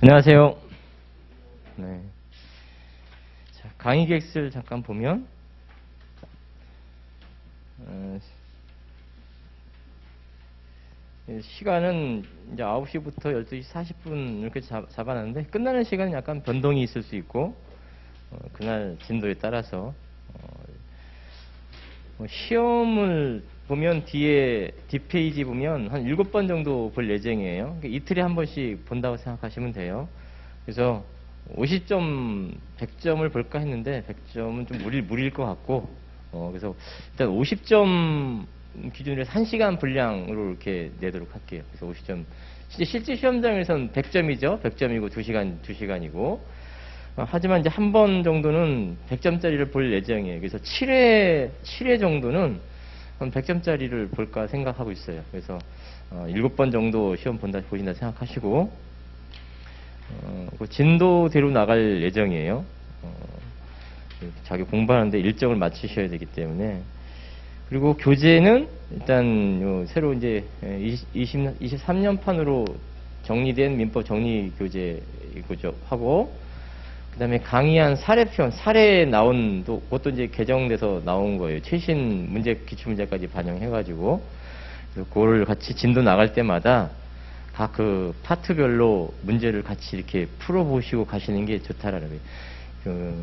안녕하세요. 네. 자, 강의 계획서를 잠깐 보면, 시간은 이제 9시부터 12시 40분 이렇게 잡아놨는데, 끝나는 시간은 약간 변동이 있을 수 있고, 그날 진도에 따라서, 시험을 보면 뒷페이지 보면 한 7번 정도 볼 예정이에요. 이틀에 한 번씩 본다고 생각하시면 돼요. 그래서 50점, 100점을 볼까 했는데 100점은 좀 무리일 것 같고, 그래서 일단 50점 기준으로 해서 1시간 분량으로 이렇게 내도록 할게요. 그래서 50점. 실제 시험장에서는 100점이죠. 100점이고 2시간이고. 하지만 이제 한 번 정도는 100점짜리를 볼 예정이에요. 그래서 7회 정도는 한 100점짜리를 볼까 생각하고 있어요. 그래서 7번 정도 시험 보신다 생각하시고, 그 진도대로 나갈 예정이에요. 자기 공부하는데 일정을 맞추셔야 되기 때문에. 그리고 교재는 일단 새로 이제 23년판으로 정리된 민법 정리 교재 하고, 그 다음에 강의한 사례편, 사례 나온, 그것도 이제 개정돼서 나온 거예요. 최신 기출문제까지 반영해가지고. 그래서 그거를 같이 진도 나갈 때마다 각 그 파트별로 문제를 같이 이렇게 풀어보시고 가시는 게 좋다라는 거예요.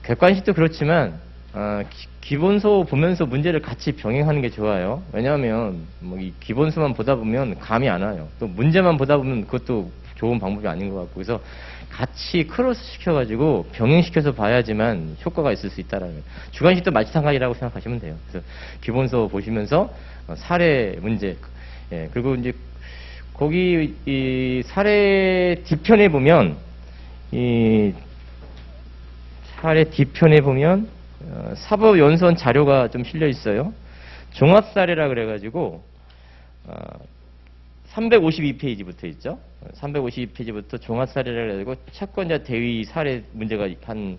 객관식도 그렇지만, 기본서 보면서 문제를 같이 병행하는 게 좋아요. 왜냐하면, 이 기본서만 보다 보면 감이 안 와요. 또 문제만 보다 보면 그것도 좋은 방법이 아닌 것 같고. 그래서 같이 크로스 시켜가지고 병행시켜서 봐야지만 효과가 있을 수 있다라는 거예요. 주관식도 마찬가지라고 생각하시면 돼요. 그래서 기본서 보시면서 사례 문제, 그리고 이제 거기 이 사례 뒤편에 보면 사법 연수원 자료가 좀 실려 있어요. 종합 사례라 그래가지고 352페이지부터 있죠. 352페이지부터 종합 사례라 그래가지고 채권자 대위 사례 문제가 한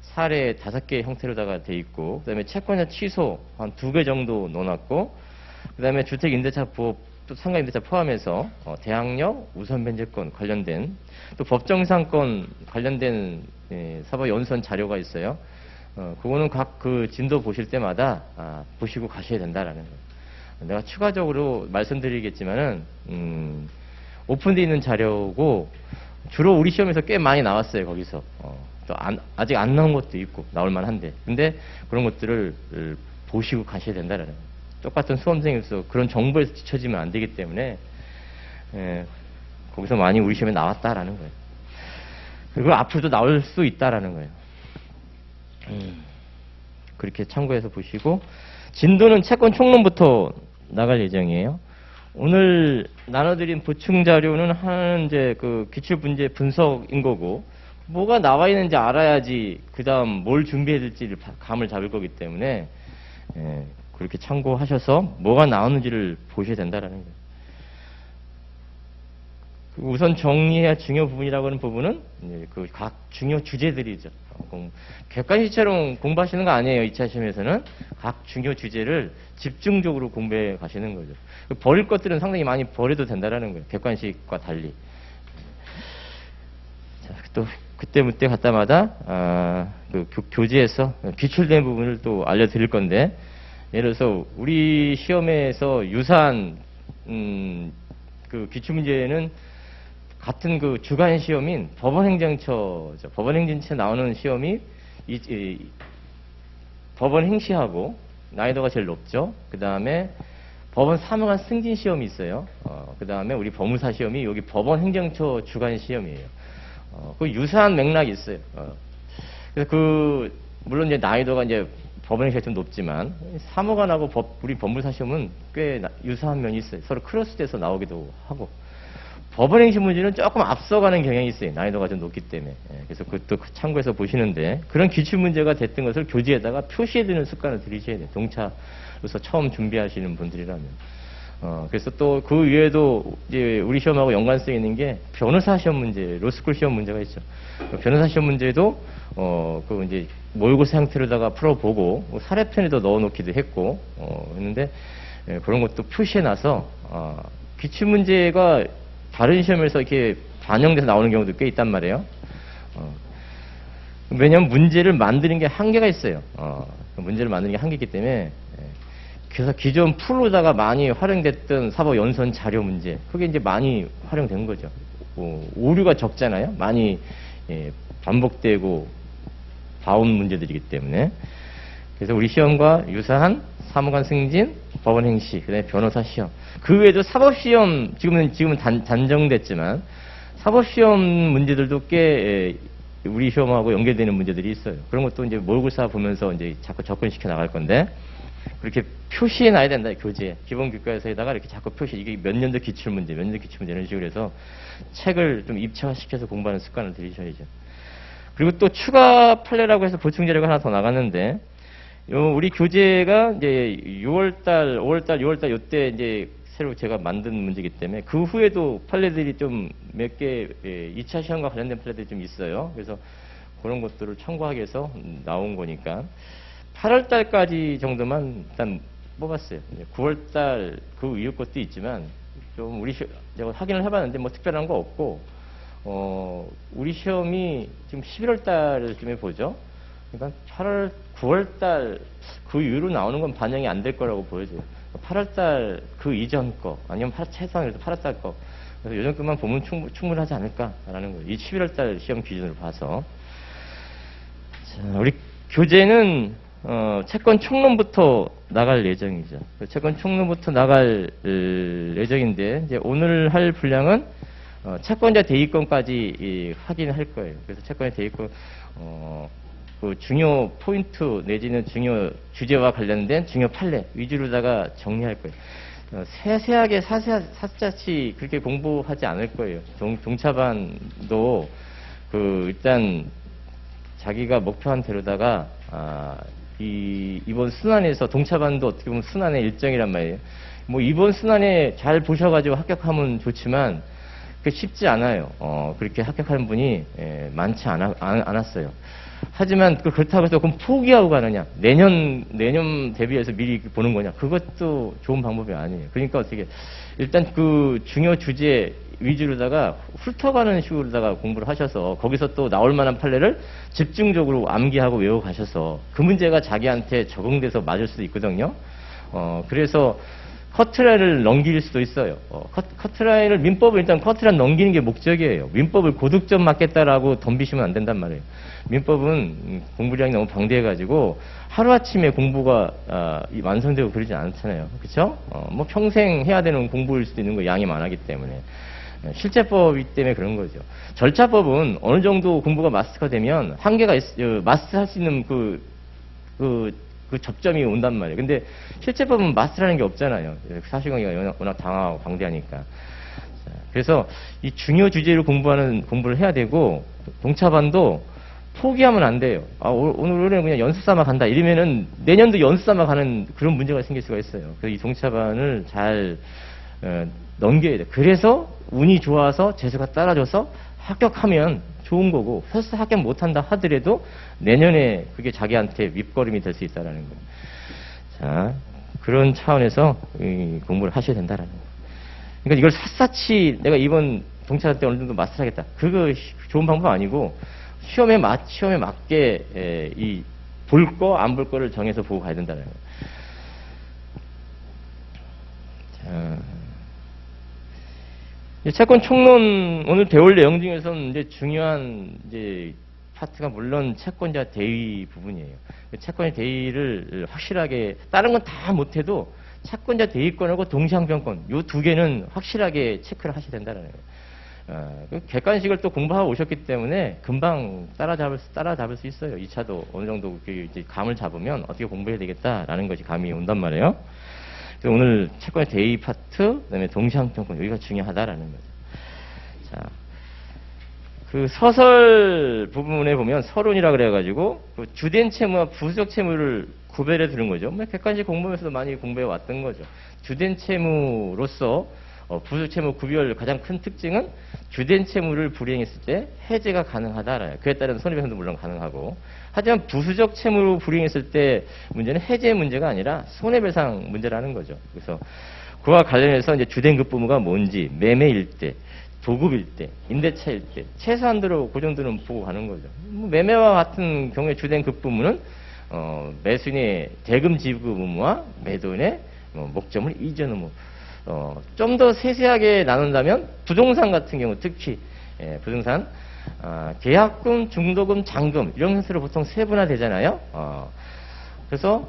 사례 5개 형태로다가 돼 있고, 그다음에 채권자 취소 한 2개 정도 넣어놨고, 그다음에 주택임대차법 또 상가임대차 포함해서 대항력, 우선변제권 관련된, 또 법정상권 관련된 사법연수원 자료가 있어요. 그거는 각 그 진도 보실 때마다 보시고 가셔야 된다라는 거예요. 내가 추가적으로 말씀드리겠지만은 오픈되어 있는 자료고, 주로 우리 시험에서 꽤 많이 나왔어요. 거기서 또 아직 안 나온 것도 있고 나올 만한데, 근데 그런 것들을 보시고 가셔야 된다라는 거예요. 똑같은 수험생에서 그런 정보에서 뒤처지면 안 되기 때문에, 거기서 많이 우리 시험에 나왔다라는 거예요. 그리고 앞으로도 나올 수 있다라는 거예요. 그렇게 참고해서 보시고, 진도는 채권 총론부터 나갈 예정이에요. 오늘 나눠드린 보충 자료는 이제 그 기출 문제 분석인 거고, 뭐가 나와 있는지 알아야지 그 다음 뭘 준비해야 될지를 감을 잡을 거기 때문에, 그렇게 참고하셔서 뭐가 나오는지를 보셔야 된다라는 거예요. 우선 정리해야 중요 부분이라고 하는 부분은 그 각 중요 주제들이죠. 객관식처럼 공부하시는 거 아니에요. 2차 시험에서는 각 중요 주제를 집중적으로 공부해 가시는 거죠. 버릴 것들은 상당히 많이 버려도 된다라는 거예요. 객관식과 달리. 자, 또 그때 갔다마다 그 교재에서 기출된 부분을 또 알려드릴 건데, 예를 들어서 우리 시험에서 유사한 그 기출문제는 같은 그 주간 시험인 법원행정처죠. 법원행정처 나오는 시험이 법원행시하고 난이도가 제일 높죠. 그 다음에 법원 사무관 승진 시험이 있어요. 그 다음에 우리 법무사 시험이 여기 법원행정처 주간 시험이에요. 그 유사한 맥락이 있어요. 그래서 물론 이제 난이도가 이제 법원행시가 좀 높지만, 사무관하고 우리 법무사 시험은 꽤 유사한 면이 있어요. 서로 크로스돼서 나오기도 하고. 법원행시 문제는 조금 앞서가는 경향이 있어요. 난이도가 좀 높기 때문에. 그래서 그것도 참고해서 보시는데, 그런 기출문제가 됐던 것을 교재에다가 표시해두는 습관을 들이셔야 돼요. 동차로서 처음 준비하시는 분들이라면. 그래서 또 그 외에도 이제 우리 시험하고 연관성이 있는 게 변호사 시험 문제, 로스쿨 시험 문제가 있죠. 변호사 시험 문제도 그 이제 모의고사 형태로다가 풀어보고 사례편에도 넣어놓기도 했고 했는데, 그런 것도 표시해놔서 기출 문제가 다른 시험에서 이렇게 반영돼서 나오는 경우도 꽤 있단 말이에요. 왜냐하면 문제를 만드는 게 한계가 있어요. 문제를 만드는 게 한계이기 때문에 그래서 기존 풀로다가 많이 활용됐던 사법 연수원 자료 문제 그게 이제 많이 활용된 거죠. 오류가 적잖아요. 많이 반복되고 봐온 문제들이기 때문에 그래서 우리 시험과 유사한 사무관 승진, 법원 행시, 그다음에 변호사 시험. 그 외에도 사법 시험 지금은 단정됐지만 사법 시험 문제들도 꽤 우리 시험하고 연결되는 문제들이 있어요. 그런 것도 이제 모의고사 보면서 이제 자꾸 접근시켜 나갈 건데 그렇게 표시해 놔야 된다. 교재 기본 교과서에다가 이렇게 자꾸 표시 이게 몇 년도 기출 문제, 몇 년도 기출 문제 이런 식으로 해서 책을 좀 입체화시켜서 공부하는 습관을 들이셔야죠. 그리고 또 추가 판례라고 해서 보충 자료가 하나 더 나갔는데 우리 교재가 이제 6월달, 5월달, 6월달 요때 이제 새로 제가 만든 문제이기 때문에 그 후에도 판례들이 좀 몇 개 2차 시험과 관련된 판례들이 좀 있어요. 그래서 그런 것들을 참고하기 위해서 나온 거니까 8월달까지 정도만 일단 뽑았어요. 9월달 그 이후 것도 있지만 좀 제가 확인을 해봤는데 뭐 특별한 거 없고 우리 시험이 지금 11월달쯤에 보죠. 그러니까 8월, 9월달 그 이후로 나오는 건 반영이 안 될 거라고 보여져요. 8월달 그 이전 거 아니면 최소한 8월달 거 그래서 요 정도만 보면 충분하지 않을까라는 거예요. 이 11월달 시험 기준으로 봐서 자, 우리 교재는 채권 총론부터 나갈 예정이죠. 채권 총론부터 나갈 예정인데 이제 오늘 할 분량은 채권자 대위권까지 확인할 거예요. 그래서 채권자 대위권 그 중요 포인트 내지는 중요 주제와 관련된 중요 판례 위주로다가 정리할 거예요. 세세하게 사자치 그렇게 공부하지 않을 거예요. 동차반도 일단 자기가 목표한 대로다가 이번 순환에서 동차반도 어떻게 보면 순환의 일정이란 말이에요. 뭐 이번 순환에 잘 보셔가지고 합격하면 좋지만 그 쉽지 않아요. 그렇게 합격하는 분이 많지 않았어요. 하지만 그렇다고 해서 그럼 포기하고 가느냐? 내년 대비해서 미리 보는 거냐? 그것도 좋은 방법이 아니에요. 그러니까 어떻게 일단 그 중요 주제 위주로다가 훑어가는 식으로다가 공부를 하셔서 거기서 또 나올 만한 판례를 집중적으로 암기하고 외워 가셔서 그 문제가 자기한테 적응돼서 맞을 수도 있거든요. 그래서 커트라인을 넘길 수도 있어요. 커트라인을 민법을 일단 커트라인 넘기는 게 목적이에요. 민법을 고득점 맞겠다라고 덤비시면 안 된단 말이에요. 민법은 공부량이 너무 방대해가지고 하루아침에 공부가 완성되고 그러지 않잖아요. 그렇죠? 뭐 평생 해야 되는 공부일 수도 있는 거 양이 많았기 때문에. 실제법이기 때문에 그런 거죠. 절차법은 어느 정도 공부가 마스터가 되면 한계가 마스터할 수 있는 그 접점이 온단 말이에요. 근데 실제법은 마스터라는 게 없잖아요. 사실관계가 워낙 강하고 광대하니까. 그래서 이 중요 주제로 공부를 해야 되고 동차반도 포기하면 안 돼요. 오늘은 그냥 연습 삼아 간다. 이러면은 내년도 연습 삼아 가는 그런 문제가 생길 수가 있어요. 그래서 이 동차반을 잘 넘겨야 돼. 그래서 운이 좋아서 재수가 따라줘서 합격하면 좋은 거고 설사 합격 못한다 하더라도 내년에 그게 자기한테 밑거름이 될 수 있다라는 거예요. 자, 그런 차원에서 공부를 하셔야 된다라는 거예요. 그러니까 이걸 샅샅이 내가 이번 동차반 때 어느 정도 마스터하겠다. 그거 좋은 방법 아니고 시험에 맞게 이 볼 거 안 볼 거를 정해서 보고 가야 된다는 거예요. 자, 채권 총론 오늘 배울 내용 중에서는 이제 중요한 파트가 물론 채권자 대위 부분이에요. 채권자 대위를 확실하게 다른 건 다 못해도 채권자 대위권하고 동시항변권 이 두 개는 확실하게 체크를 하셔야 된다는 거예요. 객관식을 또 공부하고 오셨기 때문에 금방 따라잡을 수 있어요. 2차도 어느 정도 이제 감을 잡으면 어떻게 공부해야 되겠다라는 것이 감이 온단 말이에요. 그래서 오늘 채권의 대위 파트, 그다음에 동시항변권 여기가 중요하다라는 거죠. 자, 그 서설 부분에 보면 서론이라 그래가지고 그 주된 채무와 부수적 채무를 구별해 두는 거죠. 객관식 공부에서도 많이 공부해 왔던 거죠. 주된 채무로서 부수적 채무 구별 가장 큰 특징은 주된 채무를 불이행했을 때 해제가 가능하다. 그에 따른 손해배상도 물론 가능하고. 하지만 부수적 채무로 불이행했을 때 문제는 해제 문제가 아니라 손해배상 문제라는 거죠. 그래서 그와 관련해서 이제 주된 급부무가 뭔지, 매매일 때, 도급일 때, 임대차일 때 최소한도로 그 정도는 보고 가는 거죠. 뭐 매매와 같은 경우에 주된 급부문은 매수인의 대금 지급 의무와 매도인의 목적물 이전 의무. 좀 더 세세하게 나눈다면 부동산 같은 경우 특히 부동산 계약금, 중도금, 잔금 이런 형태로 보통 세분화되잖아요. 그래서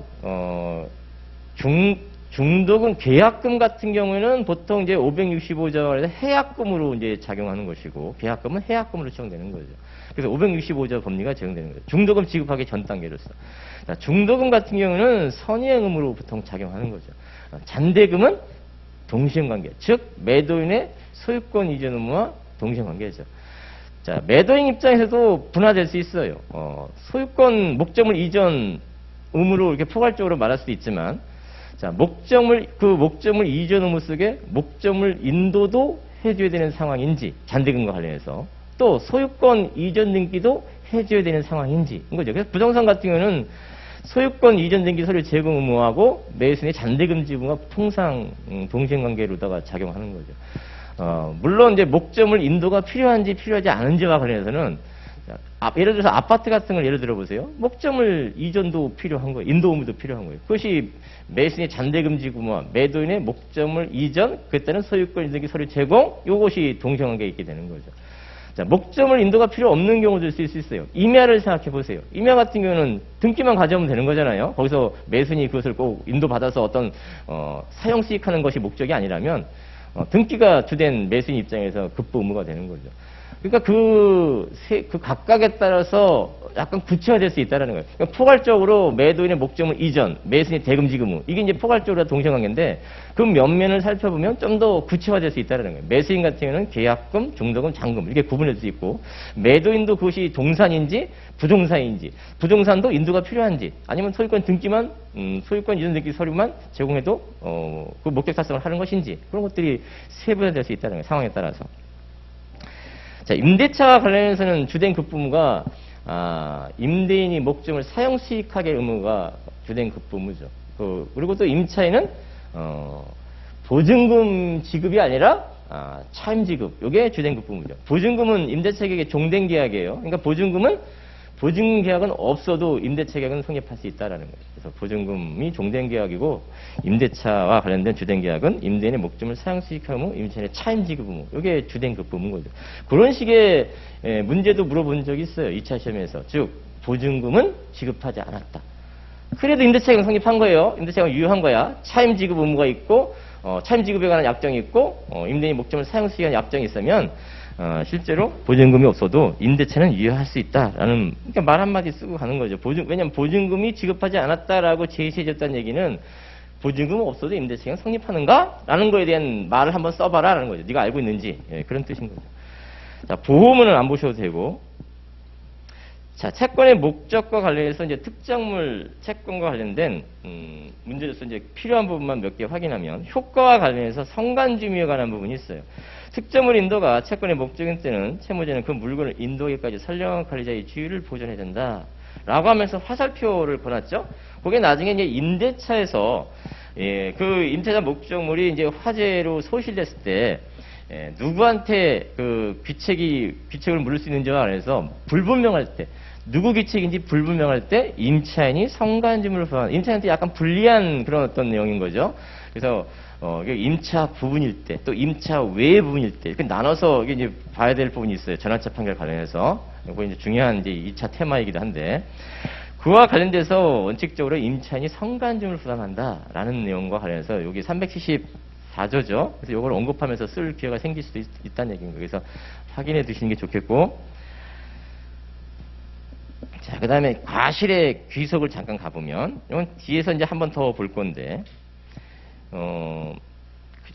중도금, 계약금 같은 경우에는 보통 이제 565조에서 해약금으로 이제 작용하는 것이고, 계약금은 해약금으로 적용되는 거죠. 그래서 565조 법리가 적용되는 거죠. 중도금 지급하기 전 단계로서. 자, 중도금 같은 경우는 선의행음으로 보통 작용하는 거죠. 잔대금은 동시행관계, 즉 매도인의 소유권 이전 의무와 동시행관계죠. 자, 매도인 입장에서도 분화될 수 있어요. 소유권 목적물 이전 의무로 이렇게 포괄적으로 말할 수도 있지만, 자, 목적물 이전 의무 속에 목적물 인도도 해줘야 되는 상황인지, 잔대금과 관련해서 또 소유권 이전 등기도 해줘야 되는 상황인지, 인 거죠. 그래서 부동산 같은 경우는 소유권 이전 등기 서류 제공 의무하고 매수인의 잔대금 지분과 통상 동시행관계로다가 작용하는 거죠. 물론 이제 목적물 인도가 필요한지 필요하지 않은지와 관련해서는 예를 들어서 아파트 같은 걸 예를 들어 보세요. 목적물 이전도 필요한 거예요. 인도 의무도 필요한 거예요. 그것이 매수인의 잔대금 지분과 매도인의 목적물 이전, 그때는 소유권 이전 등기 서류 제공, 이것이 동시행관계에 있게 되는 거죠. 자, 목적물 인도가 필요 없는 경우도 있을 수 있어요. 임야를 생각해 보세요. 임야 같은 경우는 등기만 가져오면 되는 거잖아요. 거기서 매수인이 그것을 꼭 인도받아서 어떤 사용 수익하는 것이 목적이 아니라면 등기가 주된 매수인 입장에서 급부 의무가 되는 거죠. 그러니까 그 각각에 따라서 약간 구체화될 수 있다는 거예요. 그러니까 포괄적으로 매도인의 목적물 이전, 매수인의 대금 지급 의무, 이게 이제 포괄적으로 동시행관계인데 그 면면을 살펴보면 좀 더 구체화될 수 있다는 거예요. 매수인 같은 경우는 계약금, 중도금, 잔금 이렇게 구분할 수 있고, 매도인도 그것이 동산인지 부동산인지, 부동산도 인도가 필요한지, 아니면 소유권 등기만 소유권 이전 등기 서류만 제공해도 그 목적 달성을 하는 것인지, 그런 것들이 세분화될 수 있다는 거예요. 상황에 따라서. 자, 임대차와 관련해서는 주된 급부무가 임대인이 목적을 사용 수익하게 의무가 주된 급부무죠. 그리고 또 임차인은 보증금 지급이 아니라 차임 지급, 이게 주된 급부무죠. 보증금은 임대차 계약의 종된 계약이에요. 그러니까 보증금 계약은 없어도 임대차 계약은 성립할 수 있다라는 거예요. 그래서 보증금이 종된 계약이고, 임대차와 관련된 주된 계약은 임대인의 목적물 사용 수익 의무, 임차인의 차임 지급 의무, 이게 주된 급부무인 거죠. 그런 식의 문제도 물어본 적이 있어요. 2차 시험에서. 즉, 보증금은 지급하지 않았다. 그래도 임대차 계약은 성립한 거예요. 임대차 계약은 유효한 거야. 차임 지급 의무가 있고, 차임 지급에 관한 약정이 있고, 임대인의 목적물 사용 수익에 관한 약정이 있으면 실제로 보증금이 없어도 임대차는 유효할 수 있다라는, 그러니까 말 한마디 쓰고 가는 거죠. 왜냐하면 보증금이 지급하지 않았다라고 제시해줬다는 얘기는 보증금 없어도 임대차가 성립하는가? 라는 거에 대한 말을 한번 써봐라 라는 거죠. 네가 알고 있는지. 그런 뜻인 거죠. 자, 보호문은 안 보셔도 되고, 자, 채권의 목적과 관련해서 이제 특정물 채권과 관련된 문제로서 이제 필요한 부분만 몇 개 확인하면, 효과와 관련해서 성간주미에 관한 부분이 있어요. 특정물 인도가 채권의 목적인 때는 채무자는 그 물건을 인도하기까지 선량한 관리자의 지위를 보존해야 된다. 라고 하면서 화살표를 보냈죠. 그게 나중에 이제 임대차에서 그 임대차 목적물이 이제 화재로 소실됐을 때 누구한테 그 귀책을 물을 수 있는지와 관련해서 불분명할 때, 누구 귀책인지 불분명할 때 임차인이 성간주물을 부과한다. 임차인한테 약간 불리한 그런 어떤 내용인 거죠. 그래서 임차 부분일 때, 또 임차 외 부분일 때, 이렇게 나눠서 이제 봐야 될 부분이 있어요. 전환차 판결 관련해서. 이거 이제 중요한 이제 2차 테마이기도 한데, 그와 관련돼서 원칙적으로 임차인이 성간주물을 부담한다라는 내용과 관련해서 여기 374조죠. 그래서 이걸 언급하면서 쓸 기회가 생길 수도 있다는 얘기인 거예요. 그래서 확인해 두시는 게 좋겠고. 자, 그 다음에 과실의 귀속을 잠깐 가보면, 이건 뒤에서 이제 한 번 더 볼 건데,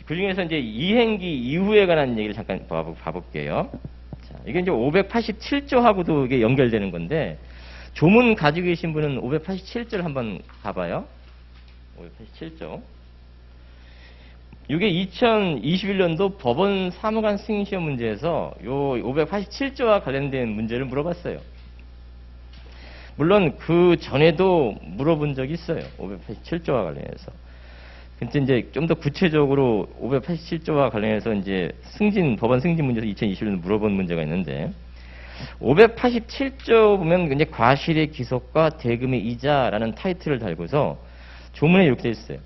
그 중에서 이제 이행기 이후에 관한 얘기를 잠깐 봐볼게요. 자, 이게 이제 587조하고도 이게 연결되는 건데, 조문 가지고 계신 분은 587조를 한번 가봐요. 587조. 이게 2021년도 법원 사무관 승인시험 문제에서 요 587조와 관련된 문제를 물어봤어요. 물론 그 전에도 물어본 적이 있어요. 587조와 관련해서. 근데 이제 좀 더 구체적으로 587조와 관련해서 이제 법안 승진 문제에서 2020년에 물어본 문제가 있는데, 587조 보면 이제 과실의 기속과 대금의 이자라는 타이틀을 달고서 조문에 이렇게 되어 있어요.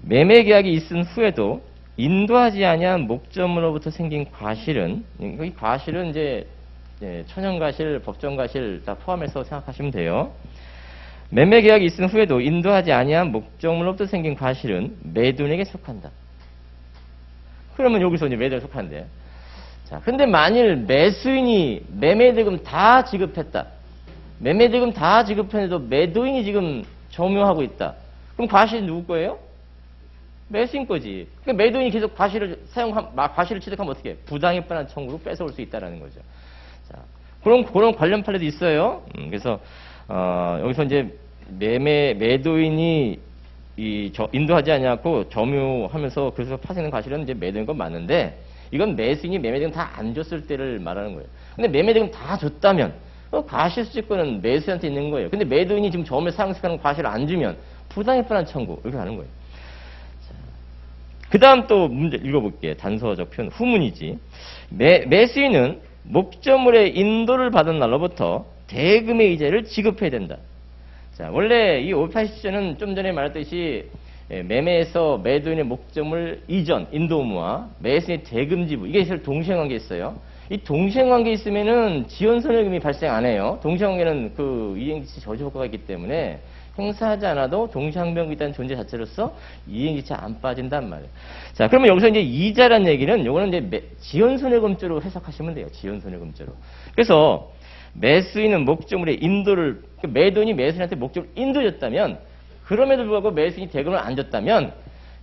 매매 계약이 있은 후에도 인도하지 아니한 목적물로부터 생긴 과실은, 이 과실은 이제 천연과실, 법정과실 다 포함해서 생각하시면 돼요. 매매 계약이 있은 후에도 인도하지 아니한 목적물로부터 생긴 과실은 매도인에게 속한다. 그러면 여기서 이제 매도에 속한대. 자, 근데 만일 매수인이 매매대금 다 지급했다. 매매대금 다 지급했는데도 매도인이 지금 점유하고 있다. 그럼 과실이 누구 거예요? 매수인 거지. 그러니까 매도인이 계속 과실을 취득하면 어떻게 해? 부당입반한 청구로 뺏어올 수 있다라는 거죠. 자, 그런 관련 판례도 있어요. 그래서 여기서 이제 매도인이 인도하지 않냐고 점유하면서 그래서 파생된 과실은 이제 매도인 건 맞는데, 이건 매수인이 매매대금 다 안 줬을 때를 말하는 거예요. 근데 매매대금 다 줬다면 과실 수집권은 매수인한테 있는 거예요. 근데 매도인이 지금 처음에 상승하는 과실을 안 주면 부당입반한 청구 이렇게 하는 거예요. 그 다음 또 문제 읽어볼게요. 단서적 표현. 후문이지. 매수인은 목적물의 인도를 받은 날로부터 대금의 이자를 지급해야 된다. 자, 원래 이 580조는 좀 전에 말했듯이 매매에서 매도인의 목적물 이전, 인도 의무와 매수인의 대금 지불, 이게 사실 동시행관계에 있어요. 이 동시행관계에 있으면은 지연손해금이 발생 안 해요. 동시행관계는 그 이행지체 저주 효과가 있기 때문에 행사하지 않아도 동시항변이 있다는 존재 자체로서 이행지체 안 빠진단 말이에요. 자, 그러면 여기서 이제 이자란 얘기는 요거는 이제 지연손해금죄로 해석하시면 돼요. 지연손해금죄로. 그래서 매수인은 목적물의 인도를, 매도인이 매수인한테 목적을 인도줬다면, 그럼에도 불구하고 매수인이 대금을 안 줬다면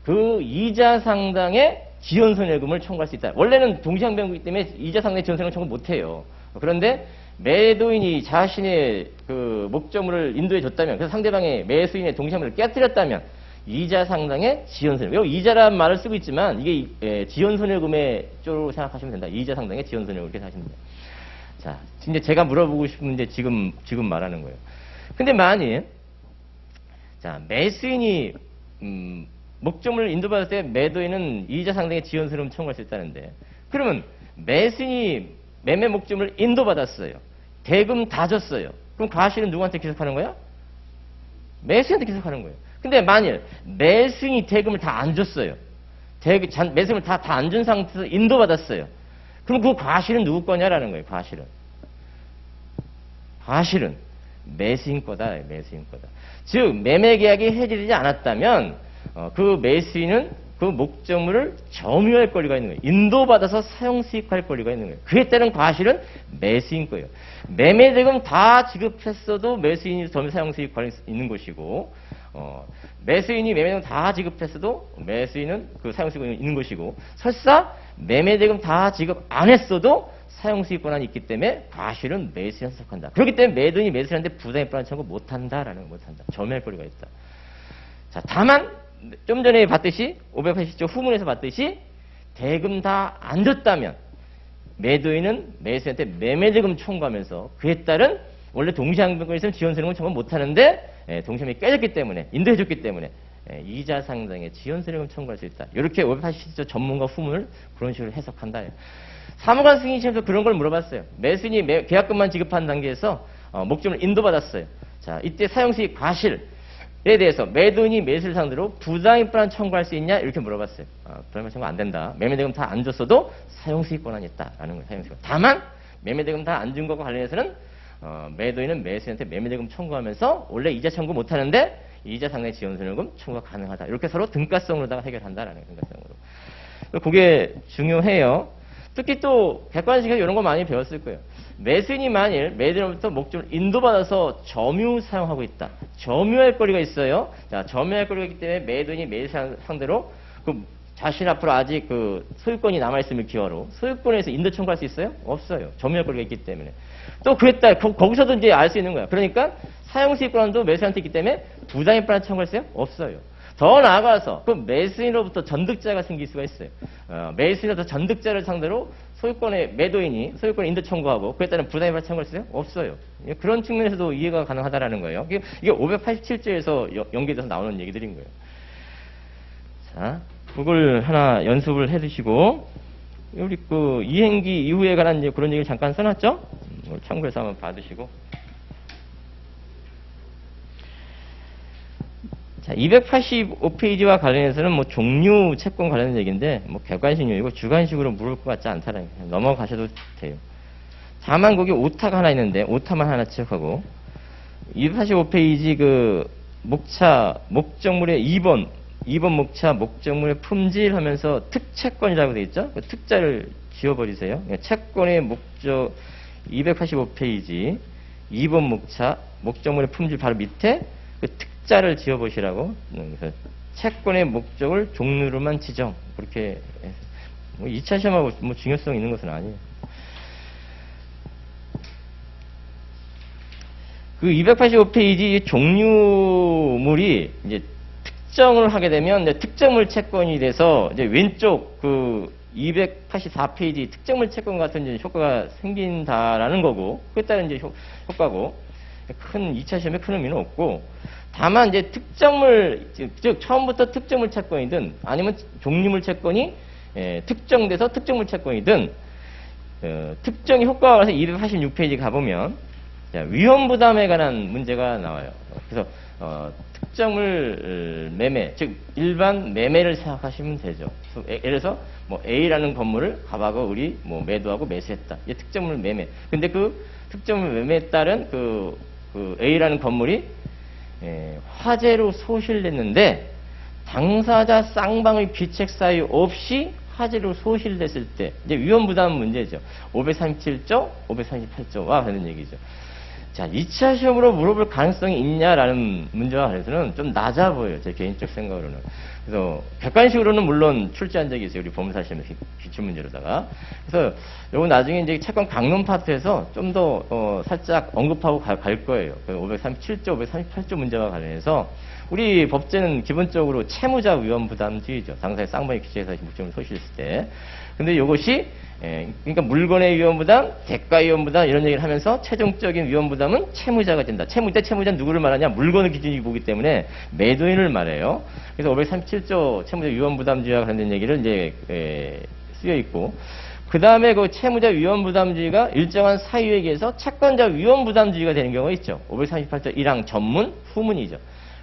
그 이자 상당의 지연손해금을 청구할 수 있다. 원래는 동시항변이기 때문에 이자 상당의 지연손해금을 청구 못해요. 그런데 매도인이 자신의 그 목적물을 인도해 줬다면, 그래서 상대방의 매수인의 동시항변을 깨뜨렸다면 이자 상당의 지연손해금. 여기 이자라는 말을 쓰고 있지만 이게 지연손해금의 쪽으로 생각하시면 된다. 이자 상당의 지연손해금 이렇게 생각하시면 돼요. 자, 이제 제가 물어보고 싶은 문제 지금 말하는 거예요. 근데 만일 자, 매수인이 목적물을 인도받을 때 매도인은 이자 상당의 지연손해금 청구할 수 있다는데, 그러면 매수인이 매매 목적물을 인도받았어요. 대금 다 줬어요. 그럼 과실은 누구한테 기속하는 거야? 매수인한테 기속하는 거예요. 근데 만일 매수인이 대금을 다 안 줬어요. 매수인을 다 안 준 상태에서 인도받았어요. 그럼 그 과실은 누구 거냐라는 거예요. 과실은 매수인 거다. 매수인 거다. 즉 매매 계약이 해지되지 않았다면 그 매수인은 그 목적물을 점유할 권리가 있는 거예요. 인도받아서 사용 수익할 권리가 있는 거예요. 그에 따른 과실은 매수인 거예요. 매매 대금 다 지급했어도 매수인이 점유 사용 수익 권리 있는 것이고, 매수인이 매매 대금 다 지급했어도 매수인은 그 사용 수익 권리 있는 것이고, 설사 매매 대금 다 지급 안 했어도 사용 수익 권한이 있기 때문에 과실은 매수인한테 속한다. 그렇기 때문에 매도인이 매수인한테 부당입반한 청구 못한다라는 거, 못한다. 점유할 권리가 있다. 자, 다만 좀 전에 봤듯이 580조 후문에서 봤듯이 대금 다 안 줬다면 매도인은 매수인한테 매매대금 청구하면서 그에 따른 원래 동시항변권이 있으면 지연손해금을 청구 못하는데 동시항변이 깨졌기 때문에, 인도해줬기 때문에 이자 상당의 지연손해금 청구할 수 있다. 이렇게 580조 전문가 후문을 그런 식으로 해석한다. 사무관 승인 시험에서 그런 걸 물어봤어요. 매수인이 계약금만 지급한 단계에서 목적을 인도받았어요. 자, 이때 사용수익 과실에 대해서 매도인이 매수를 상대로 부당입반한 청구할 수 있냐 이렇게 물어봤어요. 부당입반 청구 안 된다. 매매대금 다 안 줬어도 사용수익 권한이 있다라는 거예요. 사용수익. 다만 매매대금 다 안 준 것과 관련해서는 매도인은 매수인한테 매매대금 청구하면서 원래 이자 청구 못 하는데 이자 상당의 지연손해금 청구가 가능하다. 이렇게 서로 등가성으로다가 해결한다라는 거예요. 등가성으로. 그게 중요해요. 특히 또 객관식에서 이런 거 많이 배웠을 거예요. 매수인이 만일 매도인으로부터 목적을 인도받아서 점유 사용하고 있다. 점유할 권리가 있어요. 자, 점유할 권리가 있기 때문에 매도인이 매수 상대로 그 자신 앞으로 아직 그 소유권이 남아있음을 기화로 소유권에서 인도 청구할 수 있어요? 없어요. 점유할 권리가 있기 때문에. 또 그랬다. 거기서도 이제 알 수 있는 거야. 그러니까 사용수익권도 매수인한테 있기 때문에 부당입반한 청구할 수 있어요? 없어요. 더 나아가서 그 매수인으로부터 전득자가 생길 수가 있어요. 매수인으로부터 전득자를 상대로 소유권의 매도인이 소유권 인도 청구하고 그에 따른 부당입반 청구할 수 있어요? 없어요. 그런 측면에서도 이해가 가능하다라는 거예요. 이게 587조에서 연계돼서 나오는 얘기들인 거예요. 자, 그걸 하나 연습을 해 두시고, 우리 그 이행기 이후에 관한 이제 그런 얘기를 잠깐 써놨죠? 참고해서 한번 봐두시고. 자, 285페이지와 관련해서는 뭐 종류 채권 관련 얘기인데, 뭐 객관식이고 주관식으로 물을 것 같지 않다라는 거 넘어가셔도 돼요. 다만 거기 오타가 하나 있는데, 오타만 하나 지적하고, 285페이지 그 목차, 목적물의 2번 목차, 목적물의 품질 하면서 특채권이라고 되어 있죠? 그 특자를 지워버리세요. 채권의 목적, 285페이지, 2번 목차, 목적물의 품질 바로 밑에 그 특자를 지워보시라고. 그래서 채권의 목적을 종류로만 지정. 그렇게, 뭐 2차 시험하고 뭐 중요성 있는 것은 아니에요. 그 285페이지 종류물이 이제 특정을 하게 되면 이제 특정물 채권이 돼서 이제 왼쪽 그 284페이지 특정물 채권 같은 이제 효과가 생긴다라는 거고, 그에 따른 이제 효과고, 큰 2차 시험에 큰 의미는 없고, 다만 이제 특정물, 즉 처음부터 특정물 채권이든 아니면 종류물 채권이 특정돼서 특정물 채권이든 특정의 효과가 나서 286페이지 가보면 자, 위험 부담에 관한 문제가 나와요. 그래서 특정물 매매, 즉 일반 매매를 생각하시면 되죠. 예를 들어서 뭐 A라는 건물을 갑하고 우리 뭐 매도하고 매수했다. 이게 특정물 매매. 근데 그 특정물 매매에 따른 그 A라는 건물이 화재로 소실됐는데 당사자 쌍방의 비책 사유 없이 화재로 소실됐을 때 이제 위험 부담 문제죠. 537조, 538조와 하는 얘기죠. 자, 2차 시험으로 물어볼 가능성이 있냐라는 문제와 관해서는 좀 낮아 보여요. 제 개인적 생각으로는. 그래서 객관식으로는 물론 출제한 적이 있어요. 우리 법무사 시험에 기출문제로다가. 그래서 요거 나중에 이제 채권 강론 파트에서 좀 더 살짝 언급하고 갈 거예요. 537조, 538조 문제와 관련해서 우리 법제는 기본적으로 채무자 위험 부담주의죠. 당사의 쌍방의 기재에서 목적을 소실했을 때. 근데 이것이 그러니까 물건의 위험 부담, 대가 위험 부담 이런 얘기를 하면서 최종적인 위험 부담은 채무자가 된다. 채무자는 누구를 말하냐? 물건을 기준으로 보기 때문에 매도인을 말해요. 그래서 537조 채무자 위험 부담주의와 관련된 얘기를 이제 쓰여 있고, 그 다음에 그 채무자 위험 부담주의가 일정한 사유에 의해서 채권자 위험 부담주의가 되는 경우가 있죠. 538조 1항 전문, 후문이죠.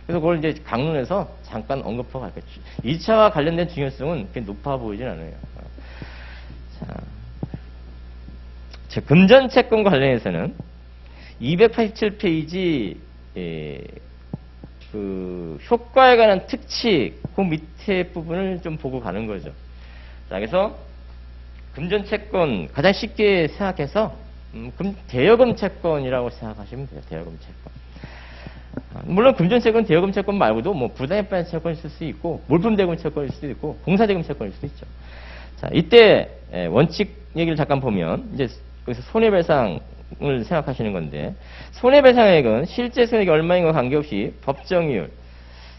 그래서 그걸 이제 강론에서 잠깐 언급하고 갈게요. 2차와 관련된 중요성은 그렇게 높아 보이진 않아요. 자, 금전 채권 관련해서는 287페이지 그 효과에 관한 특칙 그 밑에 부분을 좀 보고 가는 거죠. 자, 그래서 금전 채권 가장 쉽게 생각해서 대여금 채권이라고 생각하시면 돼요. 대여금 채권. 물론 금전 채권, 대여금 채권 말고도 뭐 부당해반 채권일 수도 있고 몰품 대금 채권일 수도 있고 공사 대금 채권일 수도 있죠. 자, 이때 원칙 얘기를 잠깐 보면 이제 여기서 손해배상을 생각하시는 건데, 손해배상액은 실제 손해액이 얼마인 것 관계없이 법정이율.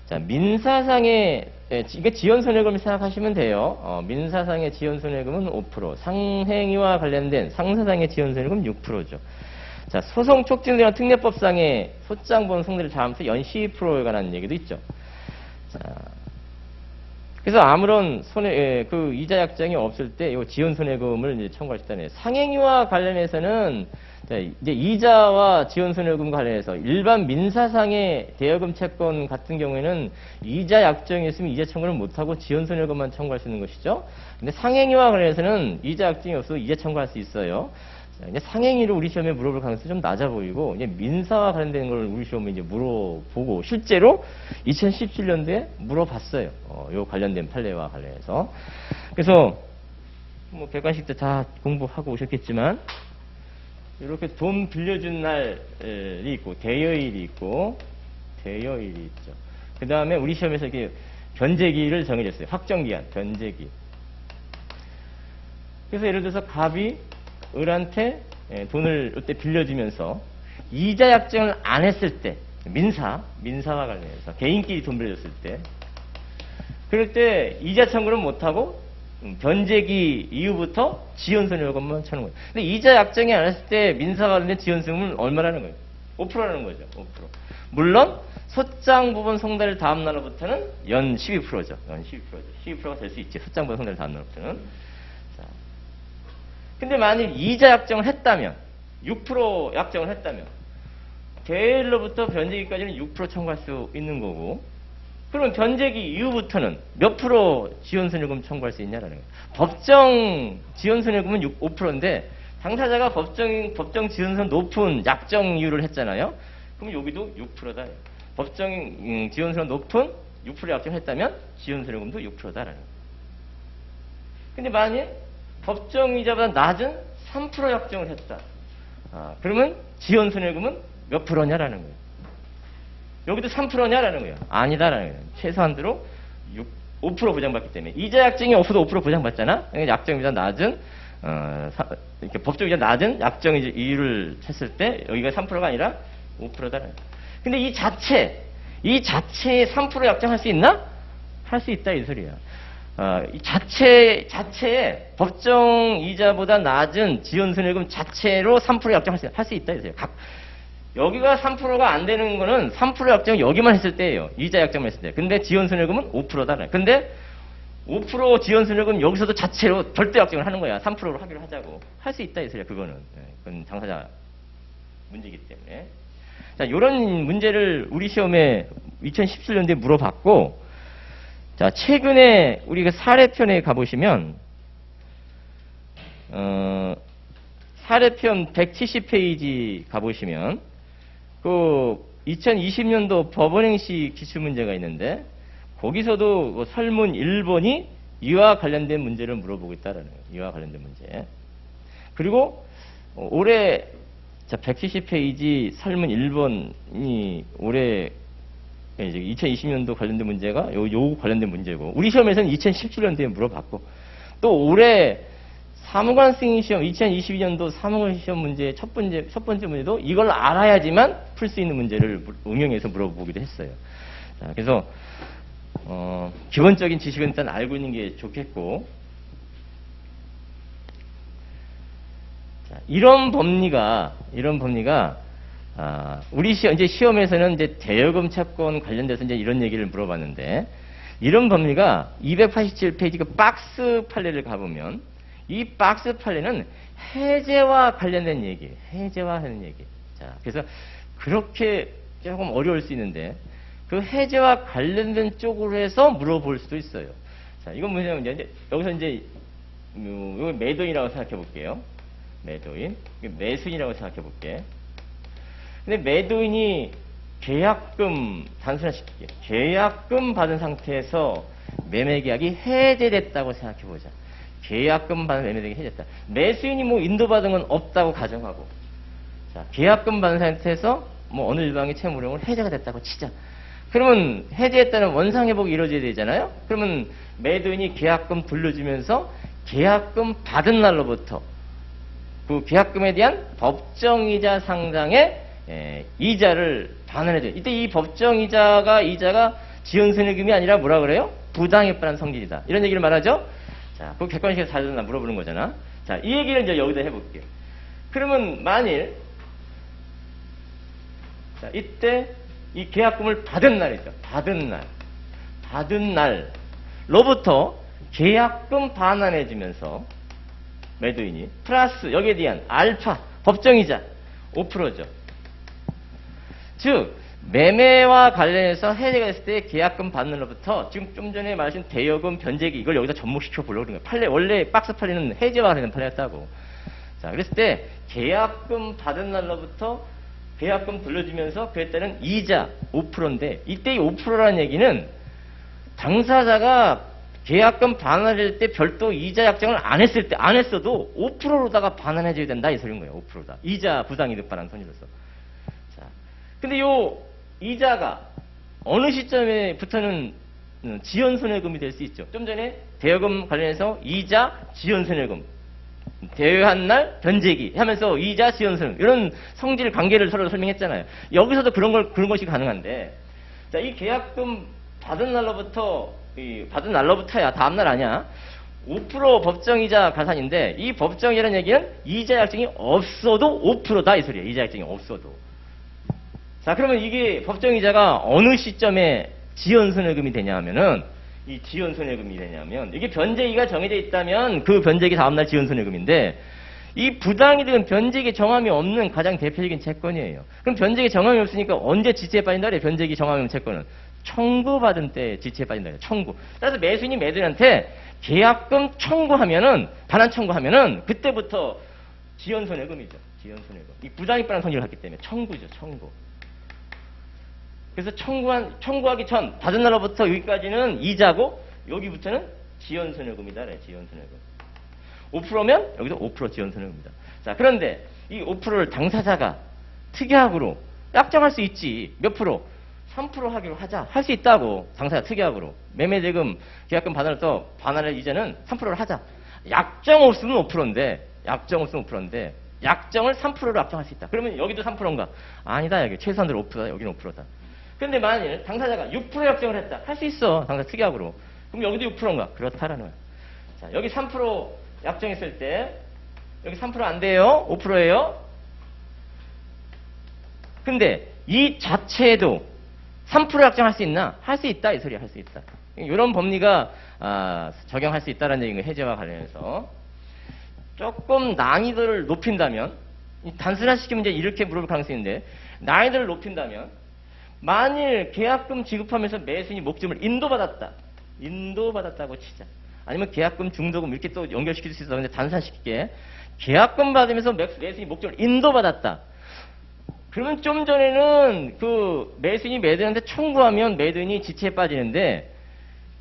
자, 민사상의 이게 지연손해금을 생각하시면 돼요. 민사상의 지연손해금은 5%, 상행위와 관련된 상사상의 지연손해금은 6%죠. 자, 소송 촉진이나 특례법상의 소장본 성대를 잘하면서 연 12%에 관한 얘기도 있죠. 자, 그래서 아무런 그 이자 약정이 없을 때 이 지연 손해금을 이제 청구하셨다네요. 상행위와 관련해서는 이제 이자와 지연 손해금 관련해서 일반 민사상의 대여금 채권 같은 경우에는 이자 약정이 있으면 이자 청구를 못하고 지연 손해금만 청구할 수 있는 것이죠. 근데 상행위와 관련해서는 이자 약정이 없어도 이자 청구할 수 있어요. 이제 상행위를 우리 시험에 물어볼 가능성이 좀 낮아 보이고, 이제 민사와 관련된 걸 우리 시험에 이제 물어보고, 실제로 2017년도에 물어봤어요. 요 관련된 판례와 관련해서. 그래서, 뭐, 객관식 때 다 공부하고 오셨겠지만, 이렇게 돈 빌려준 날이 있고, 대여일이 있고, 대여일이 있죠. 그 다음에 우리 시험에서 이렇게 변제기를 정해졌어요. 확정기한, 변제기. 그래서 예를 들어서 갑이 을한테 돈을 이때 빌려주면서 이자 약정을 안 했을 때, 민사와 관련해서 개인끼리 돈 빌려줬을 때, 그럴 때 이자 청구를 못하고 변제기 이후부터 지연손해금만 쳐는 거예요. 근데 이자 약정이 안 했을 때 민사와 관련된 지연손해금은 얼마라는 거예요? 5%라는 거죠. 5%. 물론 소장 부분 송달 다음 날로부터는 연 12%죠. 연 12%죠. 12%가 될 수 있지. 소장 부분 송달 다음 날로부터는. 자. 근데 만일 이자 약정을 했다면 6% 약정을 했다면 대일로부터 변제기까지는 6% 청구할 수 있는 거고, 그러면 변제기 이후부터는 몇 프로 지원손해금 청구할 수 있냐라는 거예요. 법정 지원손해금은 5%인데 당사자가 법정 지원손 높은 약정 이유를 했잖아요. 그럼 여기도 6%다. 법정 지원손 높은 6% 약정했다면 지원손해금도 6%다라는 거예요. 근데 만일 법정이자보다 낮은 3% 약정을 했다. 그러면 지원손해금은 몇 프로냐라는 거예요. 여기도 3%냐라는 거예요. 아니다라는 거예요. 최소한도로 5% 보장받기 때문에. 이자 약정이 없어도 5% 보장받잖아. 약정이자 낮은 이렇게 법정이자 낮은 약정 이율을 쳤을 때 여기가 3%가 아니라 5%다라는 거예요. 근데 이 자체에 3% 약정할 수 있나? 할 수 있다 이 소리야. 이 자체에 법정 이자보다 낮은 지원손해금 자체로 3% 약정할 수 있다 이 소리야. 여기가 3%가 안 되는 거는 3% 약정 여기만 했을 때예요. 이자 약정만 했을 때. 근데 지원손해금은 5%다. 근데 5% 지원손해금 여기서도 자체로 절대 약정을 하는 거야. 3%로 하기로 하자고. 할 수 있다 이 소리야. 그거는. 그건 당사자 문제이기 때문에. 자, 이런 문제를 우리 시험에 2017년도에 물어봤고, 자, 최근에 우리 그 사례편에 가보시면, 사례편 170페이지 가보시면, 그 2020년도 법원행시 기출문제가 있는데 거기서도 그 설문 1번이 이와 관련된 문제를 물어보고 있다라는 거예요. 이와 관련된 문제. 그리고 올해 170페이지 설문 1번이 올해 이제 2020년도 관련된 문제가 요 관련된 문제고, 우리 시험에서는 2017년도에 물어봤고, 또 올해 사무관 승인 시험 2022년도 사무관 시험 문제 첫 번째 문제도 이걸 알아야지만 풀 수 있는 문제를 응용해서 물어보기도 했어요. 자, 그래서 기본적인 지식은 일단 알고 있는 게 좋겠고, 자, 이런 법리가 우리 시험에서는 이제 대여금 채권 관련돼서 이제 이런 얘기를 물어봤는데, 이런 법리가 287페이지 그 박스 판례를 가보면 이 박스 판례는 해제와 관련된 얘기예요. 해제와 하는 얘기. 자, 그래서 그렇게 조금 어려울 수 있는데 그 해제와 관련된 쪽으로 해서 물어볼 수도 있어요. 자, 이건 뭐냐면 이제 여기서 이제 이거 매도인이라고 생각해 볼게요. 매도인, 매수인이라고 생각해 볼게. 근데 매도인이 계약금 단순화시킬게. 계약금 받은 상태에서 매매계약이 해제됐다고 생각해 보자. 계약금 받은 매매계약이 해제됐다. 매수인이 뭐 인도받은 건 없다고 가정하고, 자, 계약금 받은 상태에서 뭐 어느 일방의 채무령을 해제가 됐다고 치자. 그러면 해제했다는 원상회복이 이루어져야 되잖아요. 그러면 매도인이 계약금 돌려주면서 계약금 받은 날로부터 그 계약금에 대한 법정이자 상장의 이자를 반환해줘요. 이때 이 법정이자가 지연손해금이 아니라 뭐라 그래요? 부당액반환 성질이다. 이런 얘기를 말하죠. 자, 그 객관식에서 잘 물어보는 거잖아. 자, 이 얘기를 이제 여기다 해볼게요. 그러면 만일 자, 이때 이 계약금을 받은 날이죠. 받은 날로부터 계약금 반환해주면서 매도인이 플러스 여기에 대한 알파 법정이자 5%죠. 즉 매매와 관련해서 해제가 됐을 때 계약금 받는 날로부터 지금 좀 전에 말하신 대여금 변제기 이걸 여기다 접목시켜 보려고 그런 거예요. 판례 원래 박스 판례는 해제와 관련된 판례였다고. 자, 그랬을 때 계약금 받은 날로부터 계약금 돌려주면서 그에 따른 이자 5%인데 이때 이 5%라는 얘기는 당사자가 계약금 반환할 때 별도 이자 약정을 안 했어도 5%로다가 반환해줘야 된다 이 소리인 거예요. 5%다. 이자 부당이득 반환 손해로서. 자, 근데 요 이자가 어느 시점에부터는 지연손해금이 될 수 있죠. 좀 전에 대여금 관련해서 이자 지연손해금, 대여한 날 변제기 하면서 이자 지연손해금 이런 성질 관계를 서로 설명했잖아요. 여기서도 그런 것이 가능한데, 자, 이 계약금 받은 날로부터야 다음 날 아니야. 5% 법정이자 가산인데 이 법정이라는 얘기는 이자 약정이 없어도 5%다 이 소리야. 이자 약정이 없어도. 자, 그러면 이게 법정이자가 어느 시점에 지연손해금이 되냐 하면은, 이 지연손해금이 되냐면, 이게 변제기가 정해져 있다면 그 변제기 다음날 지연손해금인데, 이 부당이득은 변제기 정함이 없는 가장 대표적인 채권이에요. 그럼 변제기 정함이 없으니까 언제 지체에 빠진다 그래? 변제기 정함이 없는 채권은 청구받은 때 지체에 빠진다 그래. 청구. 따라서 매수인이 매도인한테 계약금 청구하면은, 반환 청구하면은 그때부터 지연손해금이죠. 지연손해금. 이 부당이익반환 성질을 갖기 때문에 청구죠. 청구. 그래서 청구하기 전 받은 날로부터 여기까지는 이자고 여기부터는 지연손해금이다 그래. 지연손해금. 5%면 여기도 5% 지연손해금입니다. 자, 그런데 이 5%를 당사자가 특약으로 약정할 수 있지. 몇 프로? 3% 하기로 하자. 할 수 있다고. 당사자 특약으로. 매매대금, 계약금 반환을 반환할 이자는 3%를 하자. 약정 없으면 5%인데, 약정 없으면 5%인데, 약정을 3%로 약정할 수 있다. 그러면 여기도 3%인가? 아니다. 여기 최소한으로 5%다. 여기는 5%다. 근데 만일 당사자가 6% 약정을 했다. 할 수 있어. 당사자 특약으로. 그럼 여기도 6%인가? 그렇다라는 거야. 자, 여기 3% 약정했을 때 여기 3% 안 돼요. 5%예요. 근데 이 자체에도 3% 약정할 수 있나? 할 수 있다. 이 소리야. 할 수 있다. 이런 법리가 적용할 수 있다는 얘기가 해제와 관련해서 조금 난이도를 높인다면 단순화시키면 이제 이렇게 물어볼 가능성이 있는데 난이도를 높인다면 만일 계약금 지급하면서 매수인이 목적을 인도받았다고 치자. 아니면 계약금 중도금 이렇게 또 연결시킬 수 있어. 근데 단순화시킬게. 계약금 받으면서 매수인이 목적을 인도받았다. 그러면 좀 전에는 그 매수인이 매도인한테 청구하면 매도인이 지체에 빠지는데,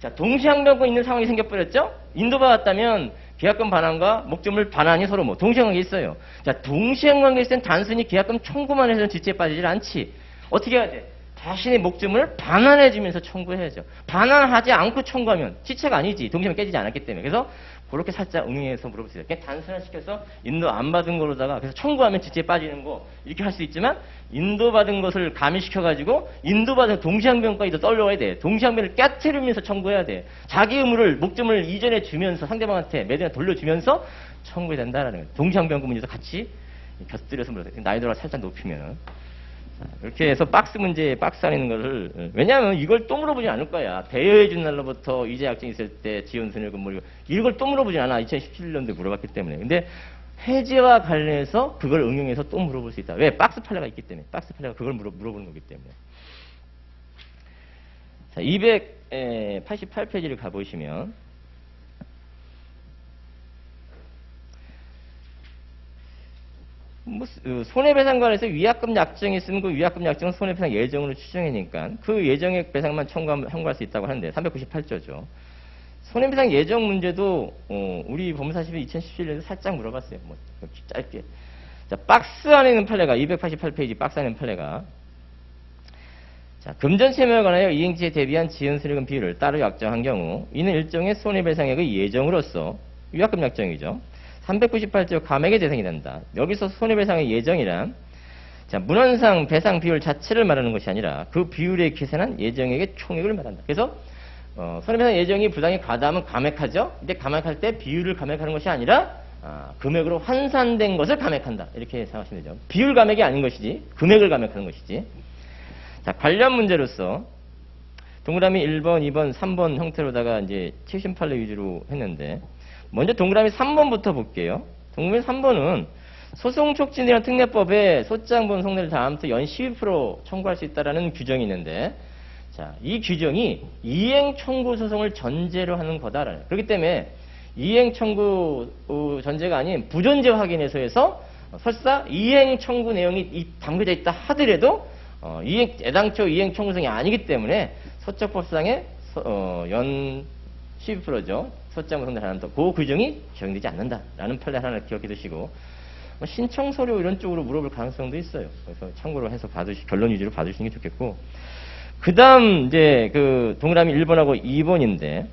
자, 동시항변권 있는 상황이 생겨버렸죠? 인도받았다면 계약금 반환과 목적물 반환이 서로 동시항관계 있어요. 자, 동시항관계 있을 땐 단순히 계약금 청구만 해서는 지체에 빠지질 않지. 어떻게 해야 돼? 자신의 목적물을 반환해주면서 청구해야죠. 반환하지 않고 청구하면 지체가 아니지. 동시에 깨지지 않았기 때문에. 그래서 그렇게 살짝 응용해서 물어볼 수 있어요. 그냥 단순화시켜서 인도 안 받은 거로다가 그래서 청구하면 지체에 빠지는 거 이렇게 할 수 있지만 인도받은 것을 가미시켜가지고 인도받은 동시항변까지도 떨려와야 돼. 동시항변을 깨트리면서 청구해야 돼. 자기 의무를 목적물을 이전해 주면서 상대방한테 매도에 돌려주면서 청구해야 된다라는 거예요. 동시항변 문제도 같이 곁들여서 물어요. 난이도를 살짝 높이면. 이렇게 해서 박스 문제에 박스 안에 있는 것을, 왜냐하면 이걸 또 물어보지 않을 거야. 대여해 준 날로부터 이자 약정이 있을 때 지연손해금 뭐 이걸 또 물어보지 않아. 2017년도에 물어봤기 때문에. 근데 해제와 관련해서 그걸 응용해서 또 물어볼 수 있다. 왜? 박스 판례가 있기 때문에. 박스 판례가 그걸 물어보는 거기 때문에. 자, 288페이지를 가보시면 손해배상관에서 위약금 약정이 있으면 그 위약금 약정은 손해배상 예정으로 추정이니까 그 예정액 배상만 청구할 수 있다고 하는데 398조죠. 손해배상 예정 문제도 우리 법무사실이 2017년에 살짝 물어봤어요. 뭐 짧게. 자, 박스 안에 있는 판례가 288페이지 박스 안에 있는 판례가 자, 금전채무에 관하여 이행시에 대비한 지연손해금 비율을 따로 약정한 경우 이는 일종의 손해배상액의 예정으로서 위약금 약정이죠. 398조 감액의 대상이 된다. 여기서 손해배상의 예정이란 자, 문헌상 배상 비율 자체를 말하는 것이 아니라 그 비율에 계산한 예정액의 총액을 말한다. 그래서 손해배상 예정이 부당히 과다하면 감액하죠. 근데 감액할 때 비율을 감액하는 것이 아니라 금액으로 환산된 것을 감액한다. 이렇게 생각하시면 되죠. 비율 감액이 아닌 것이지 금액을 감액하는 것이지. 자, 관련 문제로서 동그라미 1번, 2번, 3번 형태로다가 이제 78례 위주로 했는데 먼저 동그라미 3번부터 볼게요. 동그라미 3번은 소송촉진이라는 특례법에 소장본 속내를 다음부터 연 12% 청구할 수 있다라는 규정이 있는데 자, 이 규정이 이행 청구 소송을 전제로 하는 거다라는. 그렇기 때문에 이행 청구 전제가 아닌 부존재 확인에서 설사 이행 청구 내용이 담겨져 있다 하더라도 애당초 이행 청구성이 아니기 때문에 소적법상의 연 12%죠. 소장본 속내 하나 그 규정이 적용되지 않는다라는 판례 하나를 기억해 두시고 신청 서류 이런 쪽으로 물어볼 가능성도 있어요. 그래서 참고로 해서 결론 위주로 봐주시는 게 좋겠고. 그 다음, 이제, 동그라미 1번하고 2번인데,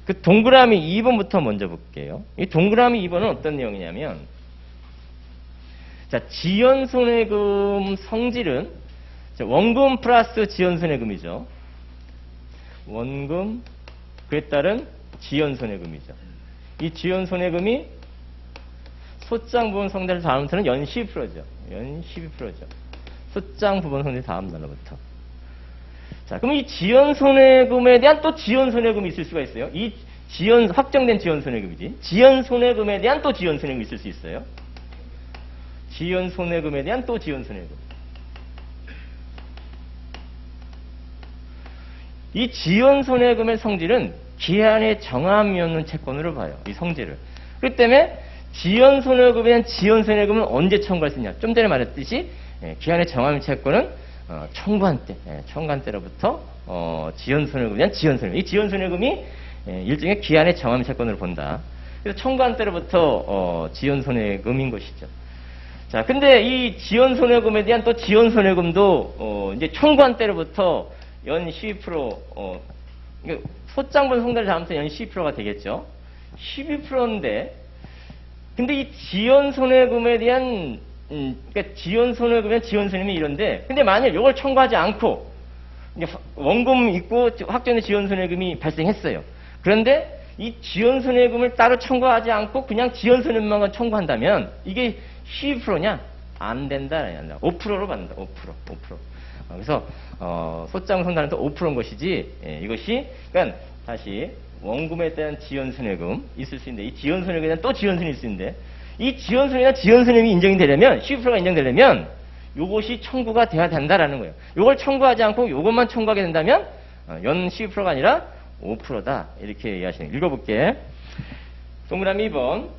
그 동그라미 2번부터 먼저 볼게요. 이 동그라미 2번은 어떤 내용이냐면, 자, 지연손해금 성질은, 원금 플러스 지연손해금이죠. 원금, 그에 따른 지연손해금이죠. 이 지연손해금이 소장 부분 성질 다음부터는 연 12%죠. 연 12%죠. 소장 부분 성질 다음 날로부터. 자, 그럼 이 지연 손해금에 대한 또 지연 손해금이 있을 수가 있어요. 이 지연 확정된 지연 손해금이지. 지연 손해금에 대한 또 지연 손해금이 있을 수 있어요. 지연 손해금에 대한 또 지연 손해금. 이 지연 손해금의 성질은 기한의 정함이 없는 채권으로 봐요. 이 성질을. 그렇기 때문에 지연 손해금에 대한 지연 손해금은 언제 청구할 수 있냐? 좀 전에 말했듯이 기한의 정함이 채권은 청구한 때, 청구한 때로부터 지연 손해금에 대한 지연 손해금. 이 지연 손해금이 일종의 기한의 정함이 채권으로 본다. 그래서 청구한 때로부터 지연 손해금인 것이죠. 자, 근데 이 지연 손해금에 대한 또 지연 손해금도 이제 청구한 때로부터 연 12%, 소장분 성달을 잡으면서 연 12%가 되겠죠. 12%인데, 근데 이 지연 손해금에 대한, 그러니까 지연 손해금에 지연 손해금이 이런데, 근데 만약 이걸 청구하지 않고, 원금 있고 확정된 지연 손해금이 발생했어요. 그런데 이 지연 손해금을 따로 청구하지 않고 그냥 지연 손해금만 청구한다면, 이게 12%냐? 안 된다. 5%로 받는다. 5%. 그래서 소장 성단은 또 5%인 것이지, 이것이 그러니까 다시 원금에 대한 지연 손해금 있을 수 있는데, 이 지연 손해금에 대한 또 지연 손해금이 있을 수 있는데, 이 지연 손해나 지연 손해금이 인정이 되려면 12%가 인정되려면 이것이 청구가 돼야 된다라는 거예요. 이걸 청구하지 않고 이것만 청구하게 된다면 연 12%가 아니라 5%다 이렇게 이해하시는 거예요. 읽어볼게. 동그라미 2번.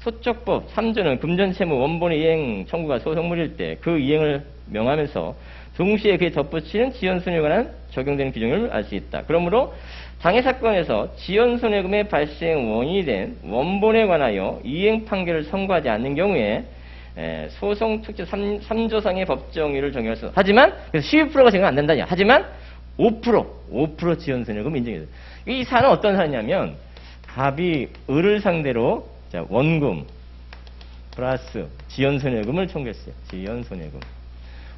소적법 3조는 금전채무 원본의 이행 청구가 소송물일 때 그 이행을 명하면서 동시에 그에 덧붙이는 지연손해에 관한 적용되는 규정을 알 수 있다. 그러므로 당해 사건에서 지연손해금의 발생 원인이 된 원본에 관하여 이행 판결을 선고하지 않는 경우에 소송 특제 3조상의 법정의를 정의할 수. 하지만 그래서 12%가 적용 안 된다냐. 하지만 5% 지연손해금 인정이 돼요. 이 사안은 어떤 사안이냐면 갑이 을을 상대로 자, 원금 플러스 지연손해금을 청구했어요. 지연손해금.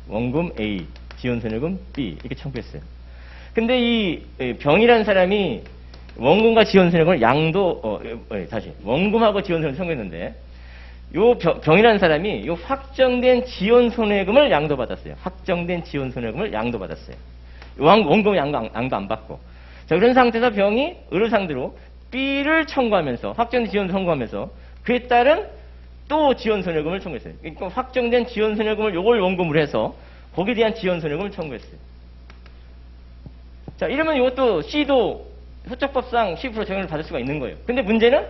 원금 A, 지연손해금 B 이렇게 청구했어요. 근데 이 병이라는 사람이 원금과 지연손해금을 다시 원금하고 지연손해금을 청구했는데 요 병이라는 사람이 요 확정된 지연손해금을 양도받았어요. 확정된 지연손해금을 양도받았어요. 원금 양도 안 받고. 자, 그런 상태에서 병이 을을 상대로 B를 청구하면서 확정된 지연을 청구하면서 그에 따른 또 지연손해금을 청구했어요. 그러니까 확정된 지연손해금을 요걸 원금으로 해서 거기에 대한 지연손해금을 청구했어요. 자, 이러면 이것도 C도 소적법상 10% 적용을 받을 수가 있는 거예요. 근데 문제는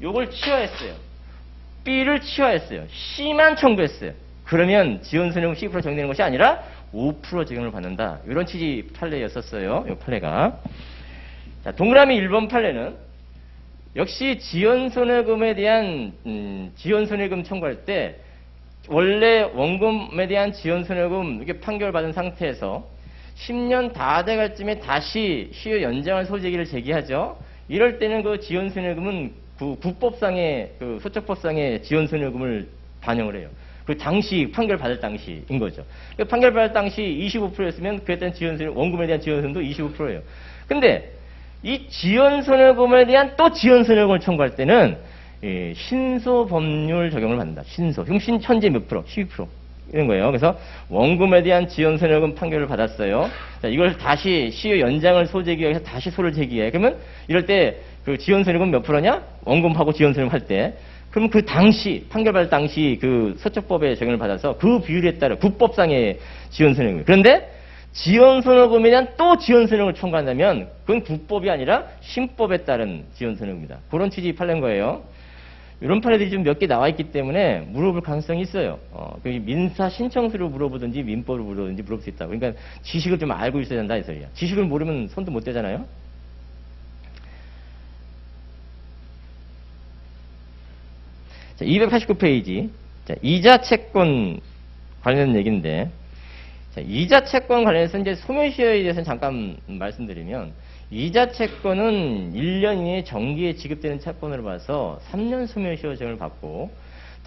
요걸 치환했어요. B를 치환했어요. C만 청구했어요. 그러면 지연손해금 10% 적용되는 것이 아니라 5% 적용을 받는다. 이런 취지 판례였었어요. 이 판례가. 자, 동그라미 1번 판례는 역시 지연손해금에 대한 지연손해금 청구할 때 원래 원금에 대한 지연손해금 이렇게 판결받은 상태에서 10년 다 돼갈 쯤에 다시 시효 연장을 소제기를 제기하죠. 이럴 때는 그 지연손해금은 국법상의 그 소적법상의 지연손해금을 반영을 해요. 그 당시 판결 받을 당시인 거죠. 그 판결 받을 당시 25%였으면 그에 대한 지연손해금 원금에 대한 지연손해금도 25%예요. 근데 이 지연손해금에 대한 또 지연손해금을 청구할 때는 신소법률 적용을 받는다. 신소. 그럼 현재 몇 프로? 12% 이런 거예요. 그래서 원금에 대한 지연손해금 판결을 받았어요. 자, 이걸 다시 시효 연장을 소제기해서 다시 소를 제기해. 그러면 이럴 때 그 지연손해금 몇 프로냐? 원금하고 지연손해금 할 때. 그럼 그 당시 판결받을 당시 그 소적법에 적용을 받아서 그 비율에 따라 국법상의 지연손해금. 그런데 지연손해금에 대한 또 지연손해금을 청구한다면 그건 국법이 아니라 신법에 따른 지연손해금입니다. 그런 취지 판례인 거예요. 이런 판례들이 좀 몇 개 나와 있기 때문에 물어볼 가능성이 있어요. 민사 신청서로 물어보든지 민법으로 물어보든지 물어볼 수 있다고. 그러니까 지식을 좀 알고 있어야 된다 이 소리야. 지식을 모르면 손도 못 대잖아요. 자, 289페이지. 자, 이자 채권 관련 얘기인데, 자, 이자 채권 관련해서 이제 소멸시효에 대해서는 잠깐 말씀드리면, 이자 채권은 1년 이내에 정기에 지급되는 채권으로 봐서 3년 소멸시효 적용을 받고,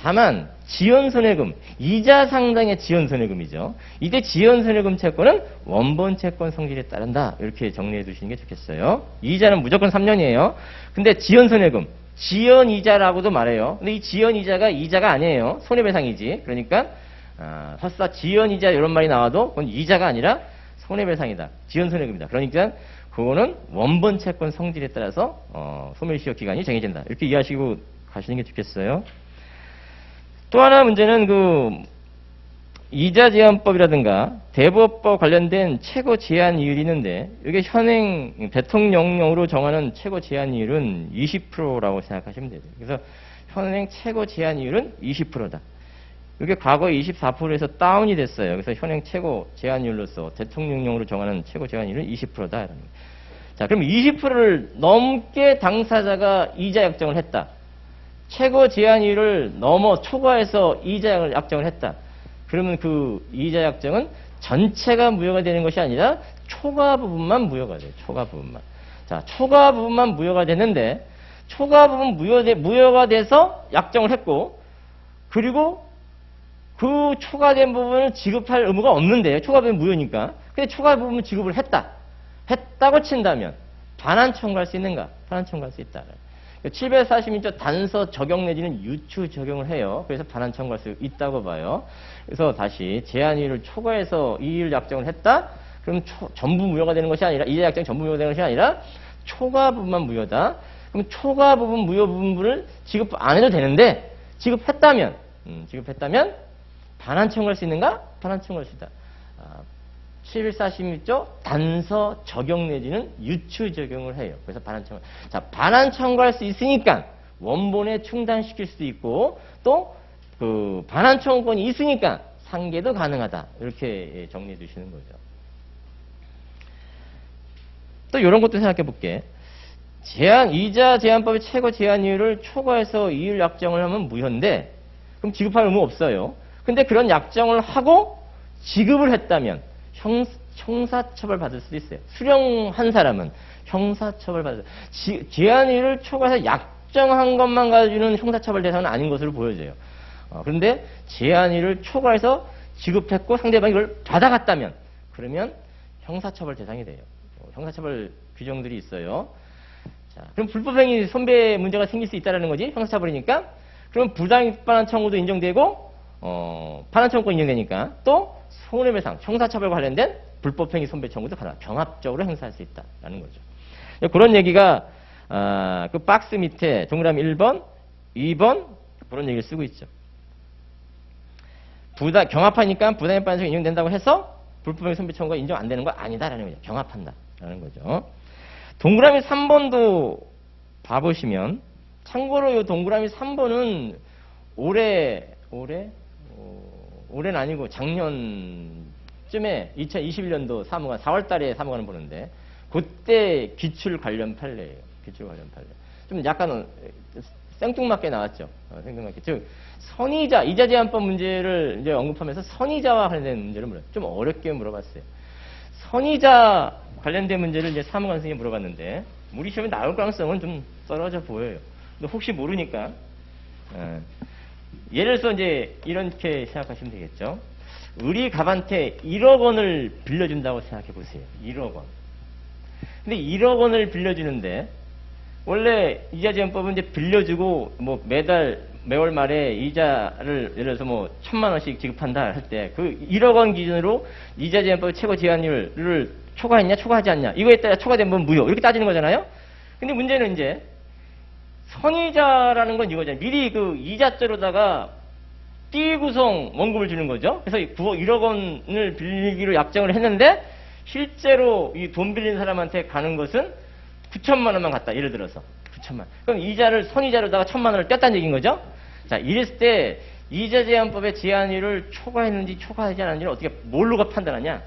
다만 지연손해금, 이자 상당의 지연손해금이죠. 이때 지연손해금 채권은 원본 채권 성질에 따른다. 이렇게 정리해 두시는 게 좋겠어요. 이자는 무조건 3년이에요. 근데 지연손해금, 지연이자라고도 말해요. 근데 이 지연이자가 이자가 아니에요. 손해배상이지. 그러니까 설사 지연이자 이런 말이 나와도 그건 이자가 아니라 손해배상이다. 지연손해금이다. 그러니까 그거는 원본 채권 성질에 따라서 소멸시효 기간이 정해진다. 이렇게 이해하시고 가시는 게 좋겠어요. 또 하나 문제는 그 이자제한법이라든가 대부업법 관련된 최고 제한이율이 있는데 이게 현행 대통령령으로 정하는 최고 제한이율은 20%라고 생각하시면 돼요. 그래서 현행 최고 제한이율은 20%다. 이게 과거에 24%에서 다운이 됐어요. 그래서 현행 최고 제한이율로서 대통령령으로 정하는 최고 제한이율은 20%다. 자, 그럼 20%를 넘게 당사자가 이자 약정을 했다. 최고 제한이율을 넘어 초과해서 이자 약정을 했다. 그러면 그 이자 약정은 전체가 무효가 되는 것이 아니라 초과 부분만 무효가 돼요. 초과 부분만. 자, 초과 부분만 무효가 되는데 초과 부분 무효가 돼서 약정을 했고 그리고 그 초과된 부분을 지급할 의무가 없는데 초과 부분 무효니까. 근데 초과 부분 지급을 했다고 친다면 반환 청구할 수 있는가? 반환 청구할 수 있다. 746조 단서 적용 내지는 유추 적용을 해요. 그래서 반환 청구할 수 있다고 봐요. 그래서 다시 제한이율을 초과해서 이율 약정을 했다? 그럼 전부 무효가 되는 것이 아니라 이자 약정이 전부 무효가 되는 것이 아니라 초과 부분만 무효다. 그럼 초과 부분 무효 부분을 지급 안 해도 되는데 지급했다면 반환 청구할 수 있는가? 반환 청구할 수 있다. 1146조 단서 적용 내지는 유추 적용을 해요. 그래서 반환 청구. 자, 반환 청구할 수 있으니까 원본에 충당시킬 수도 있고 또 그 반환 청구권이 있으니까 상계도 가능하다. 이렇게 정리해 두시는 거죠. 또 이런 것도 생각해 볼게. 이자 제한법의 최고 제한이율을 초과해서 이율 약정을 하면 무효인데 그럼 지급할 의무 없어요. 근데 그런 약정을 하고 지급을 했다면 형사처벌 받을 수도 있어요. 수령한 사람은 형사처벌 받을 수 있어요. 제한이율을 초과해서 약정한 것만 가지고는 형사처벌 대상은 아닌 것으로 보여져요. 그런데 제한이율을 초과해서 지급했고 상대방이 이걸 받아갔다면 그러면 형사처벌 대상이 돼요. 형사처벌 규정들이 있어요. 자, 그럼 불법행위 손배 문제가 생길 수 있다는 거지. 형사처벌이니까. 그럼 부당이익 반환 청구도 인정되고 반환 청구권 인정되니까 또 손해배상, 형사처벌 관련된 불법행위 손배 청구도 가능. 병합적으로 행사할 수 있다라는 거죠. 그런 얘기가 그 박스 밑에 동그라미 1번, 2번 그런 얘기를 쓰고 있죠. 경합하니까 부당이익 반환 청구 인정된다고 해서 불법행위 손배 청구가 인정 안 되는 거 아니다라는 거죠. 경합한다라는 거죠. 동그라미 3번도 봐보시면 참고로 이 동그라미 3번은 올해는 아니고 작년쯤에 2021년도 사무관 4월 달에 사무관을 보는데 그때 기출 관련 판례예요. 기출 관련 판례. 좀 약간 생뚱맞게 나왔죠. 생뚱맞게. 즉 선의자 이자 제한법 문제를 이제 언급하면서 선의자와 관련된 문제를 좀 어렵게 물어봤어요. 선의자 관련된 문제를 이제 사무관 선생님이 물어봤는데 우리 시험에 나올 가능성은 좀 떨어져 보여요. 근데 혹시 모르니까 예를 들어서 이제 이렇게 생각하시면 되겠죠. 우리 갑한테 1억 원을 빌려준다고 생각해 보세요. 1억 원. 근데 1억 원을 빌려주는데 원래 이자제한법은 이제 빌려주고 뭐 매월 말에 이자를 예를 들어서 뭐 1,000만 원씩 지급한다 할 때 그 1억 원 기준으로 이자제한법 최고 제한율을 초과했냐 초과하지 않냐 이거에 따라 초과된 건 무효 이렇게 따지는 거잖아요. 근데 문제는 이제 선의자라는 건 이거잖아요. 미리 그 이자죄로다가 띠구성 원금을 주는 거죠. 그래서 1억 원을 빌리기로 약정을 했는데 실제로 이 돈 빌린 사람한테 가는 것은 9천만 원만 갔다. 예를 들어서 9천만. 그럼 이자를 선의자로다가 1,000만 원을 뗐다는 얘기인 거죠. 자, 이랬을 때 이자제한법의 제한율을 초과했는지 초과하지 않았는지를 어떻게 뭘로 판단하냐?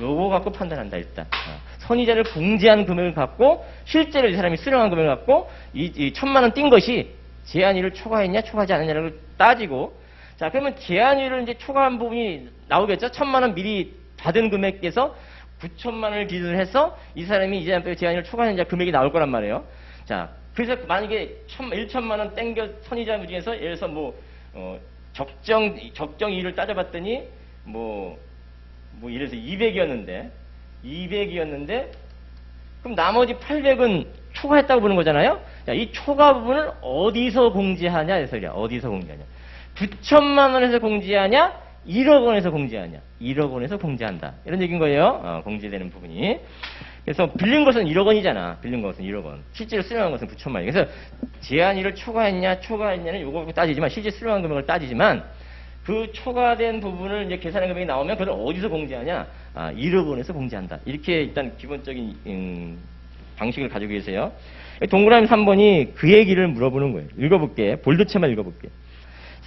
요거 갖고 판단한다 일단. 선의자를 공제한 금액을 갖고 실제로 이 사람이 수령한 금액을 갖고 이 1,000만 원 띈 것이 제한율을 초과했냐 초과하지 않았냐를 따지고 자 그러면 제한율을 이제 초과한 부분이 나오겠죠. 1,000만 원 미리 받은 금액에서 9천만 원을 기준으로 해서 이 사람이 이자제한법의 제한율을 초과했느냐 금액이 나올 거란 말이에요. 자 그래서 만약에 1,000만 원 땡겨 선의자 중에서 예를 들어서 뭐 적정 이율을 따져봤더니 뭐 예를 들어서 200이었는데 그럼 나머지 800은 초과했다고 보는 거잖아요. 자, 이 초과 부분을 어디서 공제하냐 이 소리야. 어디서 공제하냐. 9천만 원에서 공제하냐? 1억 원에서 공제하냐? 1억 원에서 공제한다. 이런 얘기인 거예요. 공제되는 부분이. 그래서 빌린 것은 1억 원이잖아. 빌린 것은 1억 원. 실제로 수령한 것은 9천만 원. 그래서 제한일을 초과했냐는 요거 따지지만 실제 수령한 금액을 따지지만 그 초과된 부분을 이제 계산한 금액이 나오면 그걸 어디서 공제하냐? 1억 원에서 공제한다. 이렇게 일단 기본적인 방식을 가지고 계세요. 동그라미 3번이 그 얘기를 물어보는 거예요. 읽어볼게. 볼드체만 읽어볼게.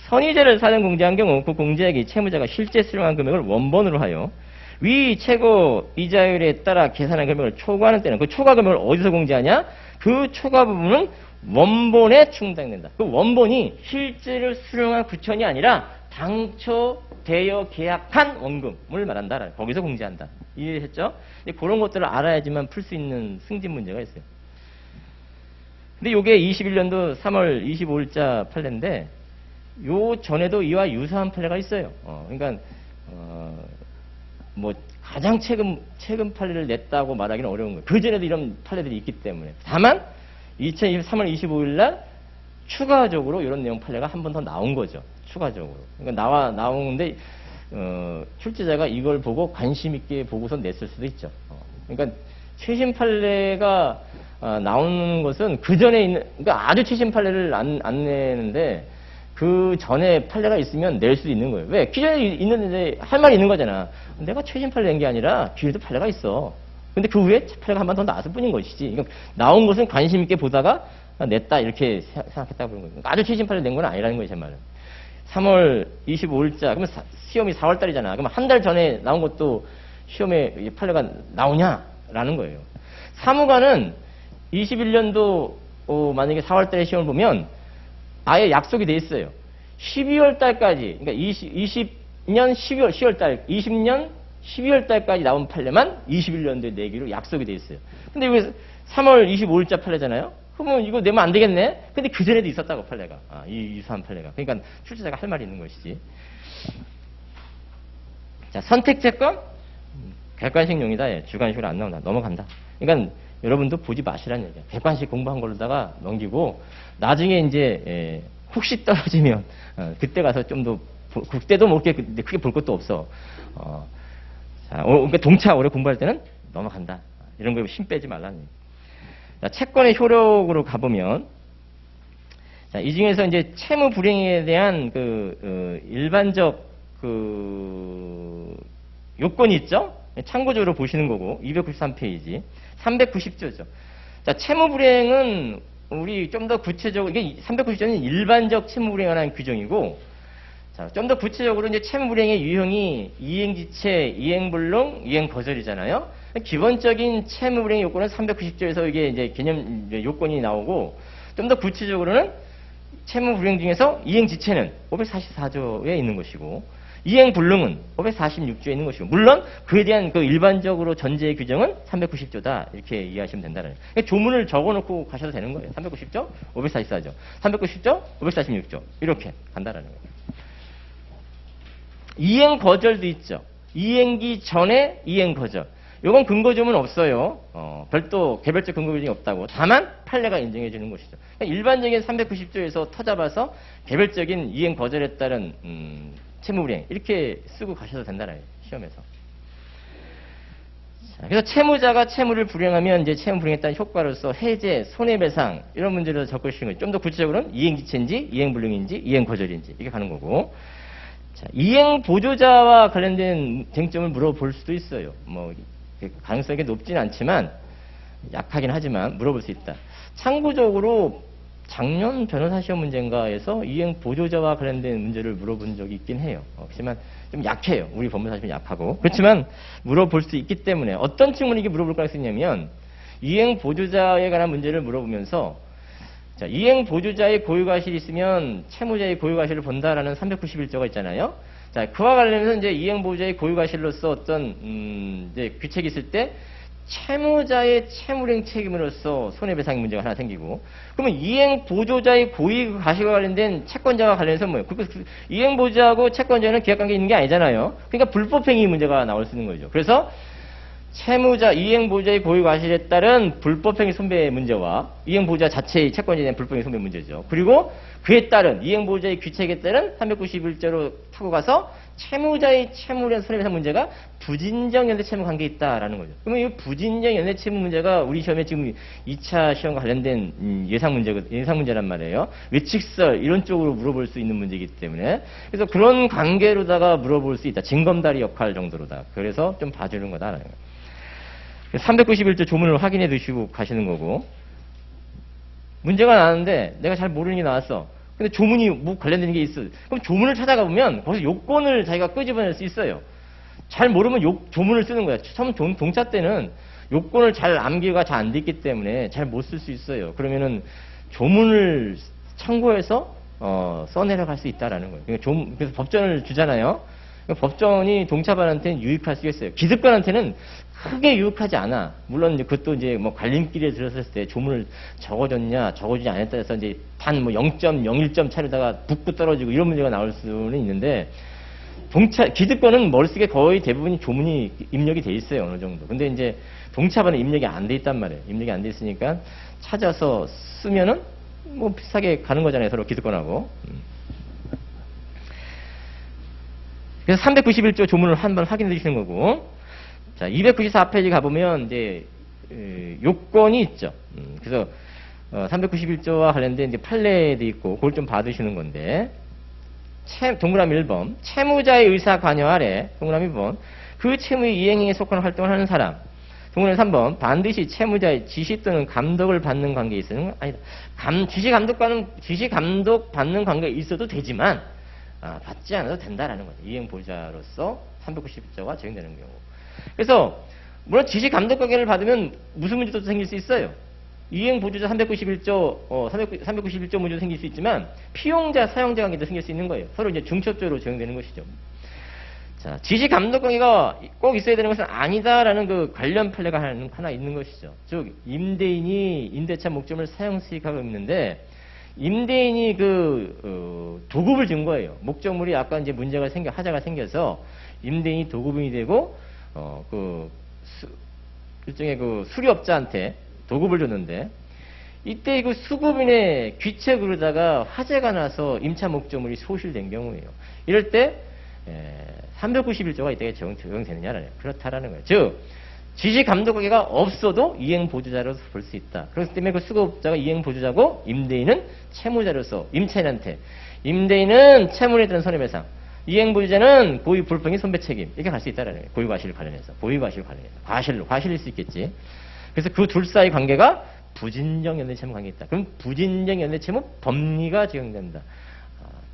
선의제를 사전 공제한 경우 그 공제액이 채무자가 실제 수령한 금액을 원본으로 하여 위 최고 이자율에 따라 계산한 금액을 초과하는 때는 그 초과 금액을 어디서 공제하냐? 그 초과 부분은 원본에 충당된다. 그 원본이 실제로 수령한 9천이 아니라 당초 대여 계약한 원금을 말한다. 거기서 공제한다. 이해했죠? 그런 것들을 알아야지만 풀 수 있는 승진 문제가 있어요. 근데 요게 21년도 3월 25일자 판례인데 요 전에도 이와 유사한 판례가 있어요. 그러니까 뭐 가장 최근 판례를 냈다고 말하기는 어려운 거예요. 그 전에도 이런 판례들이 있기 때문에. 다만 2023월 25일 날 추가적으로 이런 내용 판례가 한 번 더 나온 거죠. 추가적으로. 그러니까 나오는데 출제자가 이걸 보고 관심 있게 보고서 냈을 수도 있죠. 그러니까 최신 판례가 나오는 것은 그 전에 있는, 그러니까 아주 최신 판례를 안 내는데 그 전에 판례가 있으면 낼 수도 있는 거예요. 왜? 기존에 있는데 할 말이 있는 거잖아. 내가 최신 판례 낸 게 아니라 뒤에도 판례가 있어. 근데 그 후에 판례가 한 번 더 나왔을 뿐인 것이지. 그러니까 나온 것은 관심 있게 보다가 냈다 이렇게 생각했다고 보는 거예요. 그러니까 아주 최신 판례 낸 건 아니라는 거예요, 제 말은. 3월 25일자, 그러면 시험이 4월 달이잖아. 그러면 한 달 전에 나온 것도 시험에 판례가 나오냐라는 거예요. 사무관은 21년도 만약에 4월 달에 시험을 보면 아예 약속이 돼 있어요. 12월 달까지, 그러니까 20년 10월 달, 20년 12월 달까지 나온 판례만 21년도에 내기로 약속이 돼 있어요. 근데 이게 3월 25일자 판례잖아요? 그러면 이거 내면 안 되겠네? 근데 그 전에도 있었다고, 판례가. 이 유사한 판례가. 그러니까 출제자가 할 말이 있는 것이지. 자, 선택채권? 객관식용이다. 예, 주관식으로 안 나온다. 넘어간다. 그러니까 여러분도 보지 마시라는 얘기야. 객관식 공부한 걸로다가 넘기고 나중에 이제 혹시 떨어지면 그때 가서 좀 더 그때도 뭐 그렇게 크게 볼 것도 없어. 자, 그러니까 동차 오래 공부할 때는 넘어간다. 이런 거에 힘 빼지 말라는 얘기. 자, 채권의 효력으로 가보면 자, 이 중에서 이제 채무 불이행에 대한 일반적 요건이 있죠. 참고적으로 보시는 거고 293페이지 390조죠. 자, 채무 불이행은 우리 좀 더 구체적으로 이게 390조는 일반적 채무 불이행에 관한 규정이고 자, 좀 더 구체적으로 이제 채무 불이행의 유형이 이행지체, 이행불능, 이행거절이잖아요. 기본적인 채무 불이행 요건은 390조에서 이게 이제 개념 요건이 나오고 좀 더 구체적으로는 채무 불이행 중에서 이행지체는 544조에 있는 것이고 이행불능은 546조에 있는 것이고 물론 그에 대한 일반적으로 전제 규정은 390조다 이렇게 이해하시면 된다는 거예요. 그러니까 조문을 적어놓고 가셔도 되는 거예요. 390조, 544조, 390조, 546조 이렇게 간다라는 거예요. 이행거절도 있죠. 이행기 전에 이행거절. 요건 근거조문 없어요. 별도 개별적 근거조문이 없다고. 다만 판례가 인정해 주는 것이죠. 그러니까 일반적인 390조에서 터잡아서 개별적인 이행거절에 따른 채무불이행 이렇게 쓰고 가셔도 된다는 거예요. 시험에서. 자, 그래서 채무자가 채무를 불이행하면 이제 채무 불이행에 따른 효과로서 해제, 손해배상 이런 문제를 적으시는 거예요. 좀 더 구체적으로는 이행지체인지, 이행불능인지, 이행거절인지 이게 가는 거고. 자, 이행보조자와 관련된 쟁점을 물어볼 수도 있어요. 뭐 가능성이 높지는 않지만 약하긴 하지만 물어볼 수 있다. 참고적으로 작년 변호사 시험 문제인가에서 이행보조자와 관련된 문제를 물어본 적이 있긴 해요. 그렇지만 좀 약해요. 우리 법무사 시험이 약하고. 그렇지만 물어볼 수 있기 때문에 어떤 측면이 물어볼 가능성이 있냐면 이행보조자에 관한 문제를 물어보면서 자, 이행보조자의 고유과실이 있으면 채무자의 고유과실을 본다라는 391조가 있잖아요. 자, 그와 관련해서 이제 이행보조자의 고유과실로서 어떤 이제 규칙이 있을 때 채무자의 채무불이행 책임으로서 손해배상 문제가 하나 생기고 그러면 이행보조자의 고유과실과 관련된 채권자와 관련해서 뭐예요? 이행보조자하고 채권자는 계약관계 있는 게 아니잖아요. 그러니까 불법행위 문제가 나올 수 있는 거죠. 그래서 채무자, 이행보유자의 고유과실에 따른 불법행위 손배 문제와 이행보유자 자체의 채권에 대한 불법행위 손배 문제죠. 그리고 그에 따른 이행보유자의 귀책에 따른 391조로 타고 가서 채무자의 채무에 대한 손해배상 문제가 부진정 연대채무 관계에 있다라는 거죠. 그러면 이 부진정 연대채무 문제가 우리 시험에 지금 2차 시험과 관련된 예상 문제란 말이에요. 외칙설 이런 쪽으로 물어볼 수 있는 문제이기 때문에 그래서 그런 관계로다가 물어볼 수 있다. 징검다리 역할 정도로다. 그래서 좀 봐주는 거다라는 거예요. 391조 조문을 확인해 두시고 가시는 거고 문제가 나왔는데 내가 잘 모르는 게 나왔어. 근데 조문이 뭐 관련된 게 있어. 그럼 조문을 찾아가 보면 거기서 요건을 자기가 끄집어낼 수 있어요. 잘 모르면 조문을 쓰는 거야. 처음 동차 때는 요건을 잘 암기가 잘 안 돼 있기 때문에 잘 못 쓸 수 있어요. 그러면은 조문을 참고해서 써내려갈 수 있다라는 거예요. 그래서 법전을 주잖아요. 법전이 동차반한테는 유익할 수 있어요. 기득권한테는 크게 유익하지 않아. 물론 이제 그것도 이제 뭐 갈림길에 들었을 때 조문을 적어줬냐, 적어주지 않았다 해서 이제 단 뭐 0.01점 차로다가 붙고 떨어지고 이런 문제가 나올 수는 있는데 기득권은 머릿속에 거의 대부분이 조문이 입력이 돼 있어요. 어느 정도. 근데 이제 동차반은 입력이 안 돼 있단 말이에요. 입력이 안 돼 있으니까 찾아서 쓰면은 뭐 비슷하게 가는 거잖아요. 서로 기득권하고. 그래서 391조 조문을 한번 확인해 주시는 거고. 자, 294페이지 가보면 이제 요건이 있죠. 그래서 391조와 관련된 이제 판례도 있고 그걸 좀 봐두시는 건데 동그라미 1번 채무자의 의사 관여 아래 동그라미 2번 그 채무의 이행행에 속한 활동을 하는 사람 동그라미 3번 반드시 채무자의 지시 또는 감독을 받는 관계에 있어는 아니다. 지시 감독 받는 관계에 있어도 되지만 받지 않아도 된다라는 거예요. 이행보유자로서 391조가 적용되는 경우. 그래서 물론 지시 감독 관계를 받으면 무슨 문제도 생길 수 있어요. 이행보유자 391조 391조 문제도 생길 수 있지만 피용자 사용자 관계도 생길 수 있는 거예요. 서로 이제 중첩적으로 적용되는 것이죠. 자, 지시 감독 관계가 꼭 있어야 되는 것은 아니다라는 그 관련 판례가 하나 있는 것이죠. 즉 임대인이 임대차 목적물 사용 수익하고 있는데 임대인이 도급을 준 거예요. 목적물이 아까 이제 하자가 생겨서 임대인이 도급인이 되고 일종의 수리업자한테 도급을 줬는데 이때 그 수급인의 귀책으로다가 화재가 나서 임차 목적물이 소실된 경우예요. 이럴 때 391조가 이때 적용되느냐라는 그렇다라는 거예요. 즉 지시 감독 관계가 없어도 이행 보조자로서 볼 수 있다. 그렇기 때문에 그 수급자가 이행 보조자고 임대인은 채무자로서 임차인한테 임대인은 채무에 대한 손해배상 이행 보유자는 고유 불법행위 손배 책임 이렇게 갈 수 있다라는 거예요. 고유 과실 관련해서 과실일 수 있겠지. 그래서 그 둘 사이 관계가 부진정 연대채무 관계 있다. 그럼 부진정 연대채무 법리가 적용된다.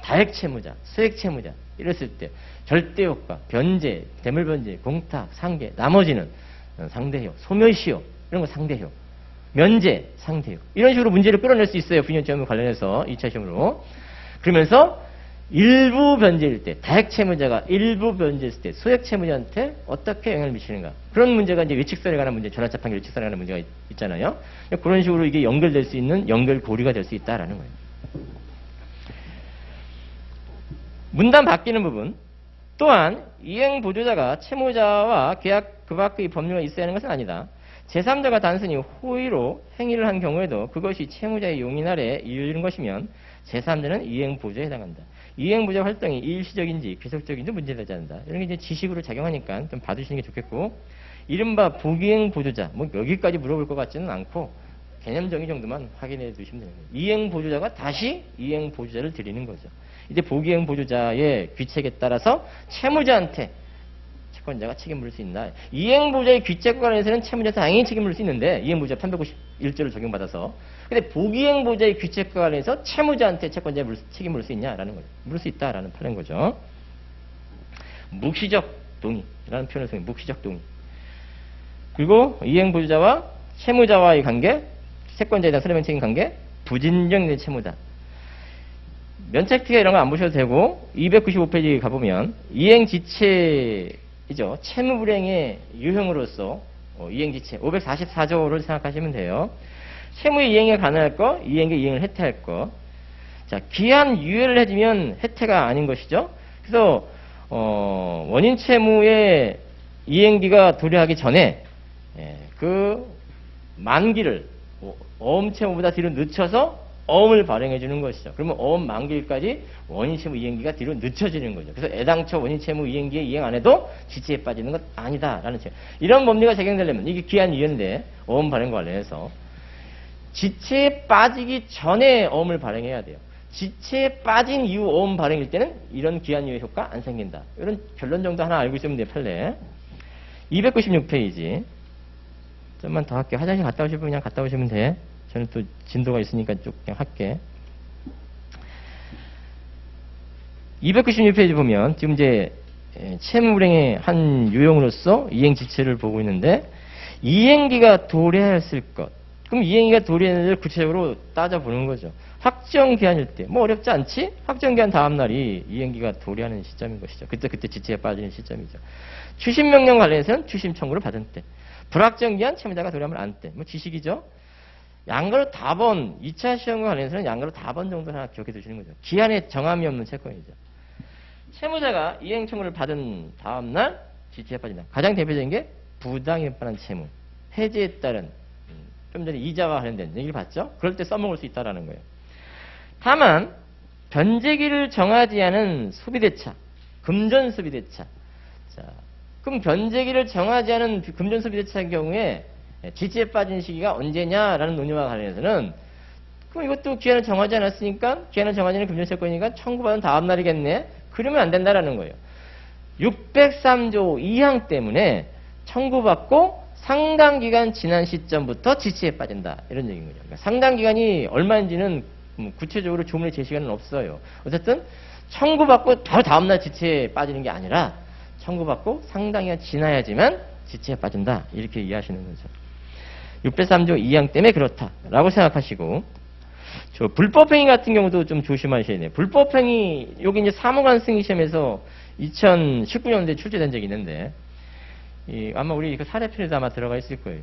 다액 채무자, 소액 채무자 이랬을 때 절대효과, 변제, 대물변제, 공탁, 상계 나머지는 상대효, 소멸시효 이런 거 상대효, 면제 상대효 이런 식으로 문제를 끌어낼 수 있어요. 분연점에 관련해서 2차 시험으로. 그러면서 일부 변제일 때, 다액 채무자가 일부 변제했을 때 소액 채무자한테 어떻게 영향을 미치는가. 그런 문제가 이제 외칙설에 관한 문제, 전환자판기 외칙설에 관한 문제가 있잖아요. 그런 식으로 이게 연결될 수 있는 연결고리가 될 수 있다라는 거예요. 문단 바뀌는 부분. 또한 이행보조자가 채무자와 계약 그 밖의 법률가 있어야 하는 것은 아니다. 제3자가 단순히 호의로 행위를 한 경우에도 그것이 채무자의 용인 아래 이르는 것이면 제3자는 이행보조에 해당한다. 이행보조 활동이 일시적인지 계속적인지 문제되지 않는다. 이런 게 이제 지식으로 작용하니까 좀 봐두시는 게 좋겠고, 이른바 부기행보조자, 뭐 여기까지 물어볼 것 같지는 않고 개념 정의 정도만 확인해 두시면 됩니다. 이행보조자가 다시 이행보조자를 드리는 거죠. 이제 부기행보조자의 귀책에 따라서 채무자한테 채권자가 책임 물을 수 있나. 이행보조자의 귀책과 관련해서는 채무자한테 당연히 책임 물을 수 있는데 이행보조자 351조를 적용받아서. 근데 부기행보조자의 귀책과 관련해서 채무자한테 채권자가 책임 물을 수 있냐라는 거죠. 물을 수 있다라는 판례인 거죠. 묵시적 동의라는 표현을 통해 묵시적 동의. 그리고 이행보조자와 채무자와의 관계, 채권자에 대한 손해배상 책임 관계, 부진정된 채무다. 면책특혜 이런 거 안 보셔도 되고 295페이지 가보면 이행지체이죠. 채무불이행의 유형으로서 이행지체 544조를 생각하시면 돼요. 채무의 이행에 가능할 거, 이행의 이행을 해태할 거. 자, 기한 유예를 해주면 해태가 아닌 것이죠. 그래서 원인 채무의 이행기가 도래하기 전에 그 만기를 어음 채무보다 뒤로 늦춰서 어음을 발행해 주는 것이죠. 그러면 어음 만기일까지 원인 채무 이행기가 뒤로 늦춰지는 거죠. 그래서 애당초 원인 채무 이행기에 이행 안 해도 지체에 빠지는 것 아니다라는 책. 이런 법리가 적용되려면 이게 기한 이해인데 어음 발행과 관련해서 지체에 빠지기 전에 어음을 발행해야 돼요. 지체에 빠진 이후 어음 발행일 때는 이런 기한 이해 효과 안 생긴다. 이런 결론 정도 하나 알고 있으면 돼요. 판례. 296페이지. 좀만 더 할게요. 화장실 갔다 오실 분 그냥 갔다 오시면 돼. 저는 또 진도가 있으니까 쭉 그냥 할게. 296페이지 보면 지금 이제 채무불행의 한 유형으로서 이행 지체를 보고 있는데 이행기가 도래하였을 것. 그럼 이행기가 도래했는지 구체적으로 따져보는 거죠. 확정기한일 때. 뭐 어렵지 않지? 확정기한 다음 날이 이행기가 도래하는 시점인 것이죠. 그때 지체에 빠지는 시점이죠. 추심명령 관련해서는 추심 청구를 받은 때. 불확정기한 채무자가 도래하면 안 때. 뭐 지식이죠. 양가로 다번 2차 시험과 관련해서는 양가로 다번 정도 하나 기억해 두시는 거죠. 기한에 정함이 없는 채권이죠. 채무자가 이행 청구를 받은 다음 날 지체에 빠진다. 가장 대표적인 게 부당에 관한 채무, 해지에 따른 좀 전에 이자와 관련된 얘기를 봤죠. 그럴 때 써먹을 수 있다라는 거예요. 다만 변제기를 정하지 않은 소비대차, 금전 소비대차. 자, 그럼 변제기를 정하지 않은 금전 소비대차의 경우에 지체에 빠진 시기가 언제냐라는 논의와 관련해서는 그럼 이것도 기한을 정하지 않았으니까 기한을 정하지 않은 금전채권이니까 청구받은 다음 날이겠네. 그러면 안 된다라는 거예요. 603조 2항 때문에 청구받고 상당 기간 지난 시점부터 지체에 빠진다. 이런 얘기인 거죠. 그러니까 상당 기간이 얼마인지는 구체적으로 조문의 제시가는 없어요. 어쨌든 청구받고 바로 다음 날 지체에 빠지는 게 아니라 청구받고 상당 기간 지나야지만 지체에 빠진다. 이렇게 이해하시는 거죠. 603조 2항 때문에 그렇다라고 생각하시고 저 불법행위 같은 경우도 좀 조심하셔야 돼요. 불법행위 여기 이제 사무관 승인 시험에서 2019년도에 출제된 적이 있는데 아마 우리 그 사례편에도 아마 들어가 있을 거예요.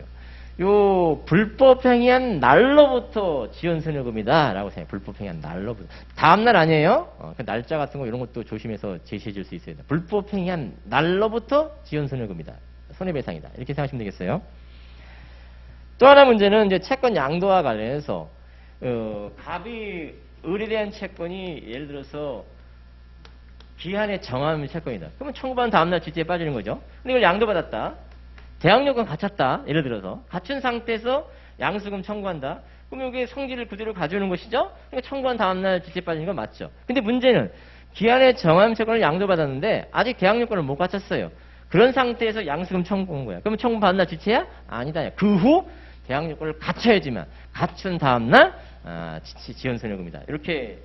요 불법행위한 날로부터 지연선여금이다라고 생각해요. 불법행위한 날로부터 다음 날 아니에요? 그 날짜 같은 거 이런 것도 조심해서 제시해 줄 수 있어야 돼요. 불법행위한 날로부터 지연선여금이다. 손해배상이다. 이렇게 생각하시면 되겠어요. 또 하나 문제는 이제 채권 양도와 관련해서 갑이 을에 대한 채권이 예를 들어서 기한에 정하는 채권이다. 그러면 청구받은 다음날 지체에 빠지는 거죠. 근데 이걸 양도받았다. 대항요건 갖췄다. 예를 들어서 갖춘 상태에서 양수금 청구한다. 그럼 여기 성질을 그대로 가져오는 것이죠. 그러니까 청구한 다음날 지체에 빠지는 건 맞죠. 근데 문제는 기한에 정하는 채권을 양도받았는데 아직 대항요건을 못 갖췄어요. 그런 상태에서 양수금 청구한 거야. 그러면 청구받은 날 지체야? 아니다. 그 후 대항요건을 갖춰야지만 갖춘 다음날 지연선여금이다. 이렇게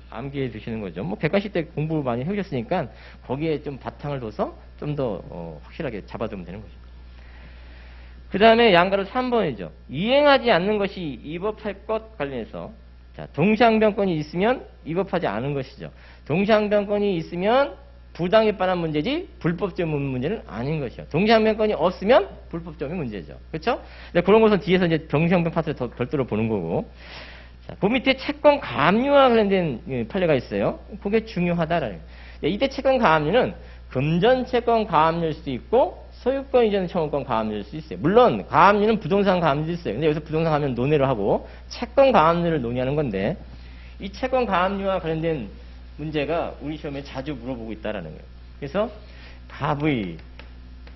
암기해 두시는 거죠. 뭐 객관식 때 공부 많이 해오셨으니까 거기에 좀 바탕을 둬서 좀 더 확실하게 잡아두면 되는 거죠. 그 다음에 양가로 3번이죠. 이행하지 않는 것이 위법할 것 관련해서 자, 동시항변권이 있으면 위법하지 않은 것이죠. 동시항변권이 있으면 부당에 관한 문제지 불법적 문제는 아닌 것이요. 동시항변권이 없으면 불법적인 문제죠. 그렇죠? 그런 것은 뒤에서 이제 동시항변 파트를 더 별도로 보는 거고. 자, 그 밑에 채권 가압류와 관련된 판례가 있어요. 그게 중요하다라는 거예요. 이때 채권 가압류는 금전 채권 가압류일 수도 있고 소유권 이전 청구권 가압류일 수 있어요. 물론 가압류는 부동산 가압류도 있어요. 근데 여기서 부동산 가압류는 논의를 하고 채권 가압류를 논의하는 건데 이 채권 가압류와 관련된 문제가 우리 시험에 자주 물어보고 있다라는 거예요. 그래서 갑의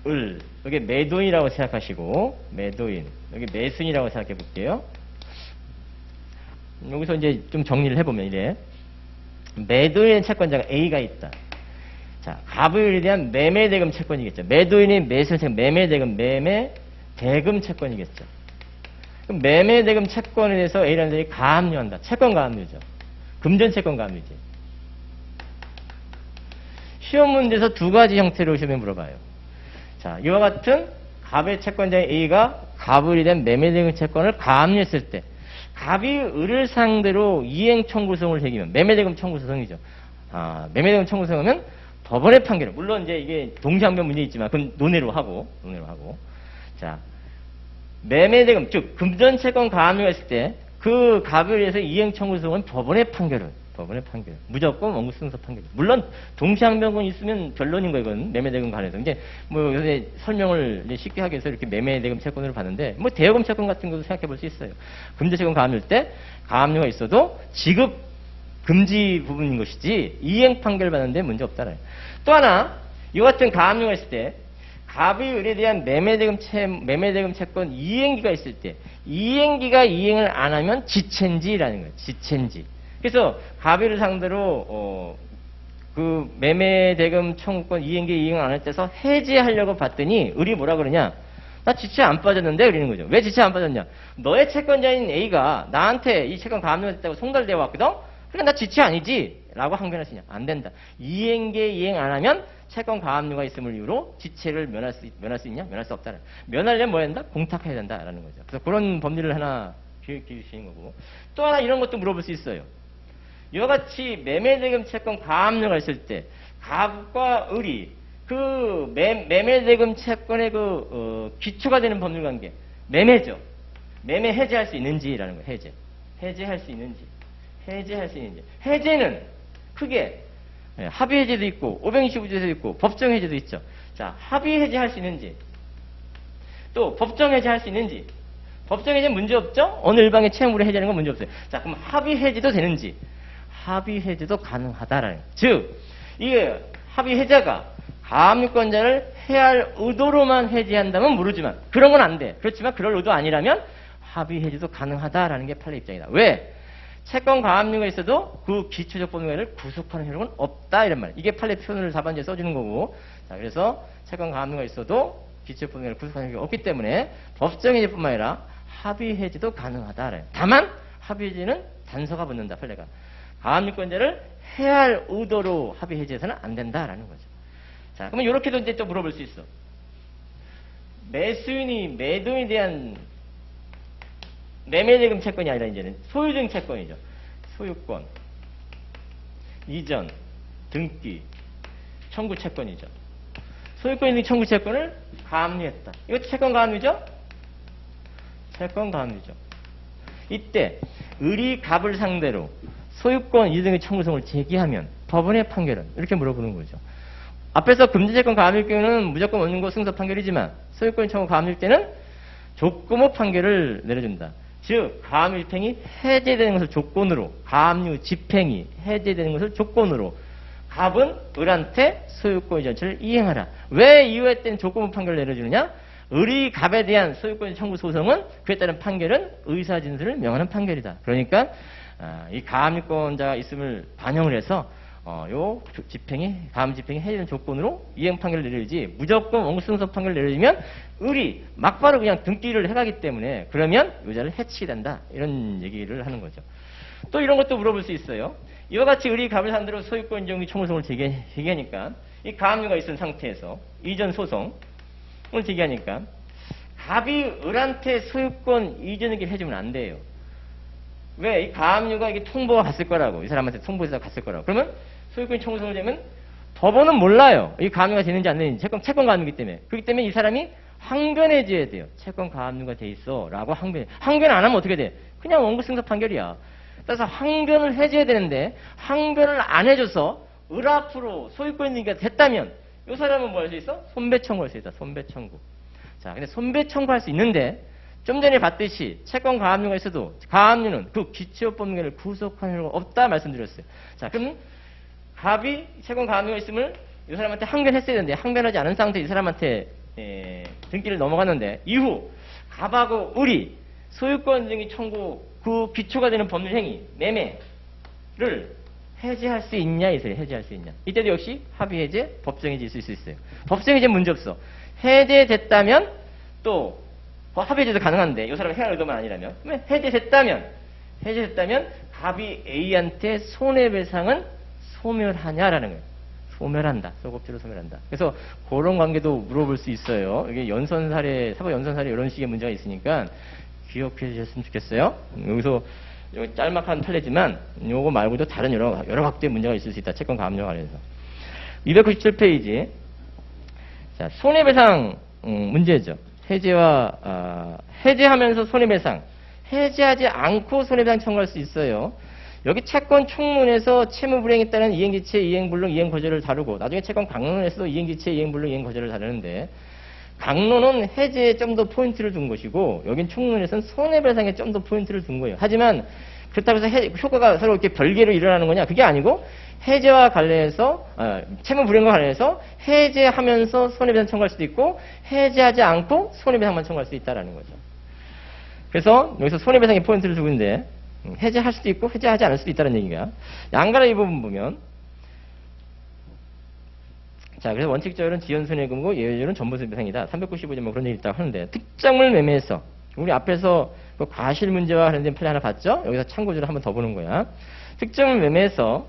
을 여기 매도인이라고 생각하시고 매도인 여기 매순이라고 생각해 볼게요. 여기서 이제 좀 정리를 해보면 이래 매도인 채권자가 A가 있다. 자, 갑의 을에 대한 매매대금 채권이겠죠. 매도인이 매수인 채권 매매대금 매매대금 채권이겠죠. 그럼 매매대금 채권에 대해서 A라는 사람이 가압류한다. 채권 가압류죠. 금전 채권 가압류지. 시험 문제에서 두 가지 형태로 시험에 물어봐요. 자, 이와 같은 갑의 채권자인 A가 갑을에 대한 매매대금 채권을 가압류했을 때 갑이 을을 상대로 이행 청구소송을 제기하면 매매대금 청구소송이죠. 매매대금 청구소송하면 법원의 판결. 물론 이제 이게 동시항변 문제 있지만 그건 논의로 하고. 자, 매매대금 즉 금전 채권 가압류가 있을 때 그 갑을 위해서 이행 청구소송은 법원의 판결을 법원의 판결. 무조건 원고 승소 판결. 물론 동시항변권이 있으면 변론인 거예요. 이건 매매대금 관해서. 이제 뭐 요새 설명을 이제 쉽게 하기 위해서 이렇게 매매대금 채권으로 봤는데 뭐 대여금 채권 같은 것도 생각해 볼 수 있어요. 금지채권 가압류일 때 가압류가 있어도 지급 금지 부분인 것이지 이행 판결 받는데 문제 없다라요. 또 하나 이와 같은 가압류가 있을 때 갑의을에 대한 매매대금 채권 이행기가 있을 때 이행기가 이행을 안 하면 지체인지라는 거예요. 지체인지. 그래서 갑의를 상대로 그 매매대금 청구권 이행기 이행을 안 할 때서 해지하려고 봤더니 을이 뭐라 그러냐? 나 지체 안 빠졌는데 그러는 거죠. 왜 지체 안 빠졌냐? 너의 채권자인 A가 나한테 이 채권 가압류가 됐다고 송달되어 왔거든? 그러니까 나 지체 아니지? 라고 항변할 수 있냐? 안 된다. 이행계 이행 안 하면 채권 가압류가 있음을 이유로 지체를 면할 수 있냐? 면할 수 없다는. 면하려면 뭐 해야 된다? 공탁해야 된다라는 거죠. 그래서 그런 법리를 하나 기억해 주시는 거고. 또 하나 이런 것도 물어볼 수 있어요. 이와 같이 매매대금 채권 가압류가 있을 때 갑과 을이 그 매매대금 채권의 기초가 되는 법률관계 매매죠. 매매 해제할 수 있는지라는 거예요. 해제할 수 있는지. 해제는 크게 합의 해제도 있고 520조에도 있고 법정 해제도 있죠. 자, 합의 해제할 수 있는지 또 법정 해제할 수 있는지. 법정 해제는 문제 없죠? 어느 일방의 채무를 해제하는 건 문제 없어요. 자, 그럼 합의 해제도 되는지. 합의 해제도 가능하다라는. 즉, 이게 합의 해제가 가압류권자를 해할 의도로만 해제한다면 모르지만 그런 건 안 돼. 그렇지만 그럴 의도 아니라면 합의 해제도 가능하다라는 게 판례 입장이다. 왜? 채권 가압류가 있어도 그 기초적 법률을 구속하는 효력은 없다 이런 말이에요. 이게 판례 표현을 4번지에 써주는 거고. 자, 그래서 채권 가압류가 있어도 기초적 법률을 구속하는 효력이 없기 때문에 법정 해제뿐만 아니라 합의 해제도 가능하다. 다만 합의 해제는 단서가 붙는다. 판례가. 가압류권자를 해할 의도로 합의 해제해서는 안 된다라는 거죠. 자, 그러면 이렇게도 이제 또 물어볼 수 있어. 매수인이 매도인에 대한 매매대금 채권이 아니라 이제는 소유증 채권이죠. 소유권, 이전, 등기, 청구 채권이죠. 소유권 있는 청구 채권을 가압류했다. 이것도 채권 가압류죠? 채권 가압류죠. 이때 을이 갑을 상대로 소유권 이전의 청구성을 제기하면 법원의 판결은 이렇게 물어보는 거죠. 앞에서 금지채권 가압류일 경우는 무조건 원고 승소 판결이지만 소유권 청구 가압류일 때는 족구모 판결을 내려준다. 즉 가압류 집행이 해제되는 것을 조건으로 가압류 집행이 해제되는 것을 조건으로 갑은 을한테 소유권 이전처를 이행하라. 왜 이후에 때는 조건부 판결을 내려주느냐? 을이 갑에 대한 소유권 청구 소송은 그에 따른 판결은 의사진술을 명하는 판결이다. 그러니까 이 가압류권자가 있음을 반영을 해서 요 집행이 가압류 집행이 해제되는 조건으로 이행 판결을 내려주지 무조건 원고 승소 판결을 내려주면 을이 막바로 그냥 등기를 해가기 때문에 그러면 여자를 해치게 된다 이런 얘기를 하는 거죠. 또 이런 것도 물어볼 수 있어요. 이와 같이 을이 갑을 상대로 소유권 인정의 청구성을 제기하니까 이 가압류가 있은 상태에서 이전 소송을 제기하니까 갑이 을한테 소유권 이전을 해주면 안 돼요. 왜? 이 가압류가 이게 통보가 갔을 거라고. 이 사람한테 통보해서 갔을 거라고. 그러면 소유권 청구성을 되면 법원은 몰라요. 이 가압류가 되는지 안 되는지. 채권 가압류이기 때문에. 그렇기 때문에 이 사람이 항변해줘야 돼요. 채권 가압류가 돼 있어. 라고 항변 안 하면 어떻게 돼? 그냥 원고 승소 판결이야. 따라서 항변을 해줘야 되는데 항변을 안 해줘서 을 앞으로 소유권 얘기가 됐다면 이 사람은 뭐 할 수 있어? 손배 청구할 수 있다. 손배 청구. 자, 근데 손배 청구할 수 있는데 좀 전에 봤듯이 채권 가압류가 있어도 가압류는 그 기초법률을 구속하는 효력가 없다 말씀드렸어요. 자, 그럼 갑이 채권 가압류가 있음을 이 사람한테 항변했어야 되는데 항변하지 않은 상태에 이 사람한테 등기를 넘어갔는데 이후 갑하고 을이 소유권 등기 청구 그 기초가 되는 법률 행위 매매를 해제할 수 있냐 이 소리. 해제할 수 있냐. 이때도 역시 합의 해제, 법정 해제 있을 수 있어요. 법정 해제 문제 없어. 해제됐다면 또 합의 해제도 가능한데 이 사람이 해할 의도만 아니라면 해제됐다면 갑이 A한테 손해배상은 소멸하냐라는 거예요. 소멸한다. 소급죄로 소멸한다. 그래서 그런 관계도 물어볼 수 있어요. 이게 연선사례, 사법 연선사례 이런 식의 문제가 있으니까 기억해 주셨으면 좋겠어요. 여기서 짤막한 판례지만 요거 말고도 다른 여러 각도의 문제가 있을 수 있다. 채권 가압류와 관련해서. 297페이지. 자, 손해배상 문제죠. 해제하면서 손해배상. 해제하지 않고 손해배상 청구할 수 있어요. 여기 채권 총문에서 채무 불이행에 따른 이행지체, 이행불능, 이행거절을 다루고 나중에 채권 강론에서도 이행지체, 이행불능, 이행거절을 다루는데 강론은 해제에 좀 더 포인트를 둔 것이고 여긴 총론에서는 손해배상에 좀 더 포인트를 둔 거예요. 하지만 그렇다고 해서 효과가 서로 이렇게 별개로 일어나는 거냐? 그게 아니고 해제와 관련해서 채무 불이행과 관련해서 해제하면서 손해배상 청구할 수도 있고 해제하지 않고 손해배상만 청구할 수 있다라는 거죠. 그래서 여기서 손해배상에 포인트를 두고 있는데 해제할 수도 있고 해제하지 않을 수도 있다는 얘기가 양가라 이 부분 보면 자 그래서 원칙적으로는 지연손해금고 예외적으로는 전부손해배상이다. 395점 뭐 그런 얘기 있다고 하는데 특정물 매매에서 우리 앞에서 그 과실 문제와 관련된 판례 하나 봤죠? 여기서 참고주를 한번 더 보는 거야. 특정물 매매에서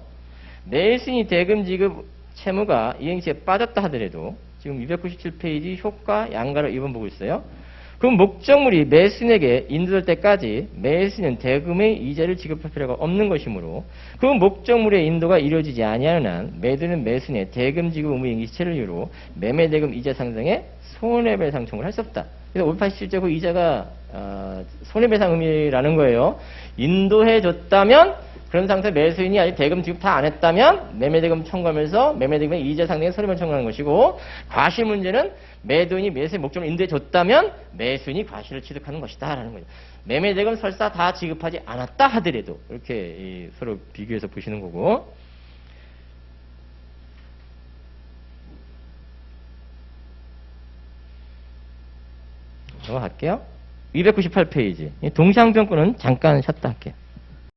매수인이 대금 지급 채무가 이행시에 빠졌다 하더라도 지금 297페이지 효과 양가를 2번 보고 있어요. 그럼 목적물이 매수인에게 인도될 때까지 매수인은 대금의 이자를 지급할 필요가 없는 것이므로 그 목적물의 인도가 이루어지지 아니하는 한 매도인은 매수인의 대금 지급 의무 이행시체를 이유로 매매대금 이자 상승에 손해배상 청구를 할 수 없다. 그래서 587조 그 이자가 손해배상 의미라는 거예요. 인도해줬다면 그런 상태 매수인이 아직 대금 지급 다 안 했다면 매매대금 청구하면서 매매대금의 이자 상승에 손해배상 청구하는 것이고 과실 문제는 매도인이 매수의 목적을 인도해줬다면 매수인이 과실을 취득하는 것이다 라는 거죠. 매매대금 설사 다 지급하지 않았다 하더라도 이렇게 서로 비교해서 보시는 거고 넘어갈게요. 298페이지 동시항변권은 잠깐 쉬었다 할게요.